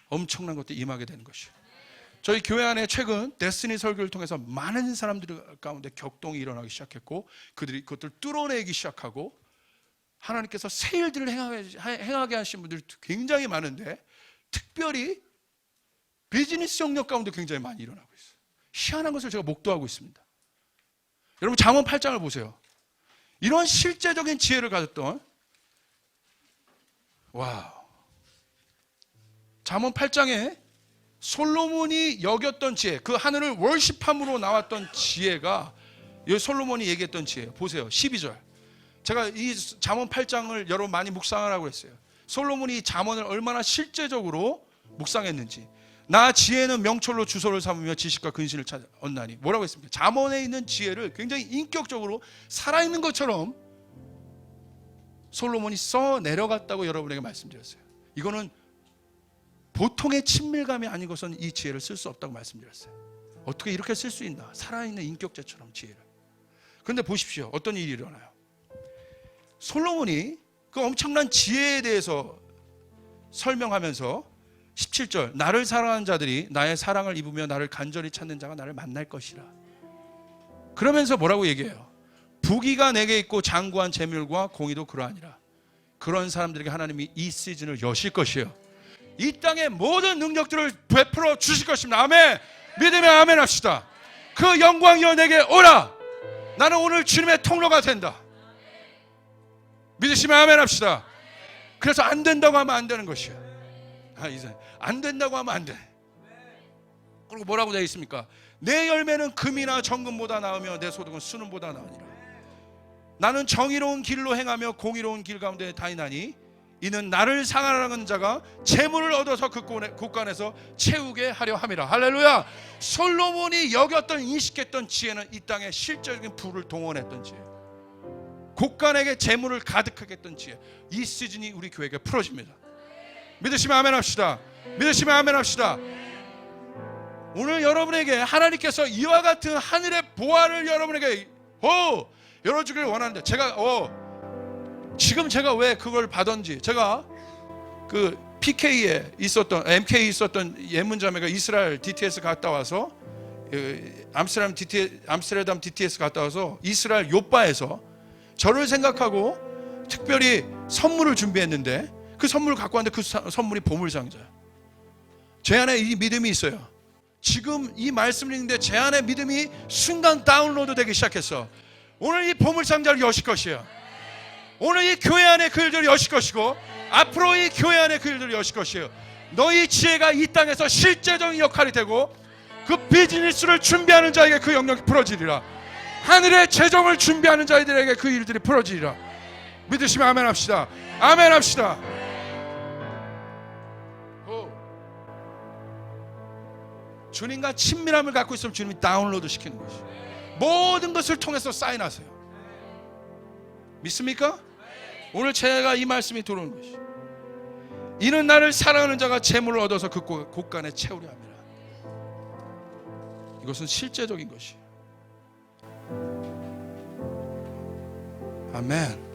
엄청난 것들이 임하게 되는 것이에요. 저희 교회 안에 최근 데스티니 설교를 통해서 많은 사람들 가운데 격동이 일어나기 시작했고 그들이 그것들을 뚫어내기 시작하고 하나님께서 새 일들을 행하게 하신 분들이 굉장히 많은데 특별히 비즈니스 영역 가운데 굉장히 많이 일어나고 있어요. 희한한 것을 제가 목도하고 있습니다. 여러분 잠언 8장을 보세요. 이런 실제적인 지혜를 가졌던, 와우, 잠언 8장에 솔로몬이 여겼던 지혜, 그 하늘을 월십함으로 나왔던 지혜가 이 솔로몬이 얘기했던 지혜예요. 보세요. 12절. 제가 이 잠언 8장을 여러분 많이 묵상하라고 했어요. 솔로몬이 이 잠언을 얼마나 실제적으로 묵상했는지. 나 지혜는 명철로 주소를 삼으며 지식과 근신을 찾아 얻나니. 뭐라고 했습니까? 잠언에 있는 지혜를 굉장히 인격적으로 살아있는 것처럼 솔로몬이 써 내려갔다고 여러분에게 말씀드렸어요. 이거는 보통의 친밀감이 아닌 것은 이 지혜를 쓸 수 없다고 말씀드렸어요. 어떻게 이렇게 쓸 수 있나? 살아있는 인격체처럼 지혜를. 그런데 보십시오. 어떤 일이 일어나요? 솔로몬이 그 엄청난 지혜에 대해서 설명하면서 17절, 나를 사랑하는 자들이 나의 사랑을 입으며 나를 간절히 찾는 자가 나를 만날 것이라. 그러면서 뭐라고 얘기해요? 부귀가 내게 있고 장구한 재물과 공의도 그러하니라. 그런 사람들에게 하나님이 이 시즌을 여실 것이에요. 이 땅의 모든 능력들을 베풀어 주실 것입니다. 아멘. 믿으면 아멘 합시다. 그 영광이여 내게 오라. 나는 오늘 주님의 통로가 된다. 믿으시면 아멘 합시다. 그래서 안 된다고 하면 안 되는 것이에요. 안 된다고 하면 안 돼. 그리고 뭐라고 되어 있습니까? 내 열매는 금이나 정금보다 나으며 내 소득은 순금보다 나으니라. 나는 정의로운 길로 행하며 공의로운 길 가운데 다니나니 이는 나를 사랑하는 자가 재물을 얻어서 그 곳간에서 채우게 하려 함이라. 할렐루야. 솔로몬이 여겼던 인식했던 지혜는 이 땅에 실제적인 부를 동원했던 지혜, 곳간에게 재물을 가득하게 했던 지혜. 이 시즌이 우리 교회에게 풀어집니다. 믿으시면 아멘 합시다. 믿으시면 아멘 합시다. 오늘 여러분에게 하나님께서 이와 같은 하늘의 보화를 여러분에게 열어주길 원하는데, 제가 지금 제가 왜 그걸 받았는지, 제가 그 PK에 있었던, MK에 있었던 예문자매가 이스라엘 DTS 갔다 와서, 암스테르담 DTS 갔다 와서 이스라엘 요바에서 저를 생각하고 특별히 선물을 준비했는데, 그 선물을 갖고 왔는데 그 선물이 보물상자예요. 제 안에 이 믿음이 있어요. 지금 이 말씀을 읽는데 제 안에 믿음이 순간 다운로드 되기 시작했어. 오늘 이 보물상자를 여실 것이에요. 오늘 이 교회 안에 그 일들을 여실 것이고, 앞으로 이 교회 안에 그 일들을 여실 것이에요. 너희 지혜가 이 땅에서 실제적인 역할이 되고, 그 비즈니스를 준비하는 자에게 그 영역이 풀어지리라. 하늘의 재정을 준비하는 자들에게 그 일들이 풀어지리라. 믿으시면 아멘 합시다. 아멘 합시다. 주님과 친밀함을 갖고 있으면 주님이 다운로드 시키는 것이에요. 모든 것을 통해서 사인하세요. 믿습니까? 오늘 제가 이 말씀이 들어오는 것이에요. 이는 나를 사랑하는 자가 재물을 얻어서 그 곳간에 채우려 합니다. 이것은 실제적인 것이에요. 아멘.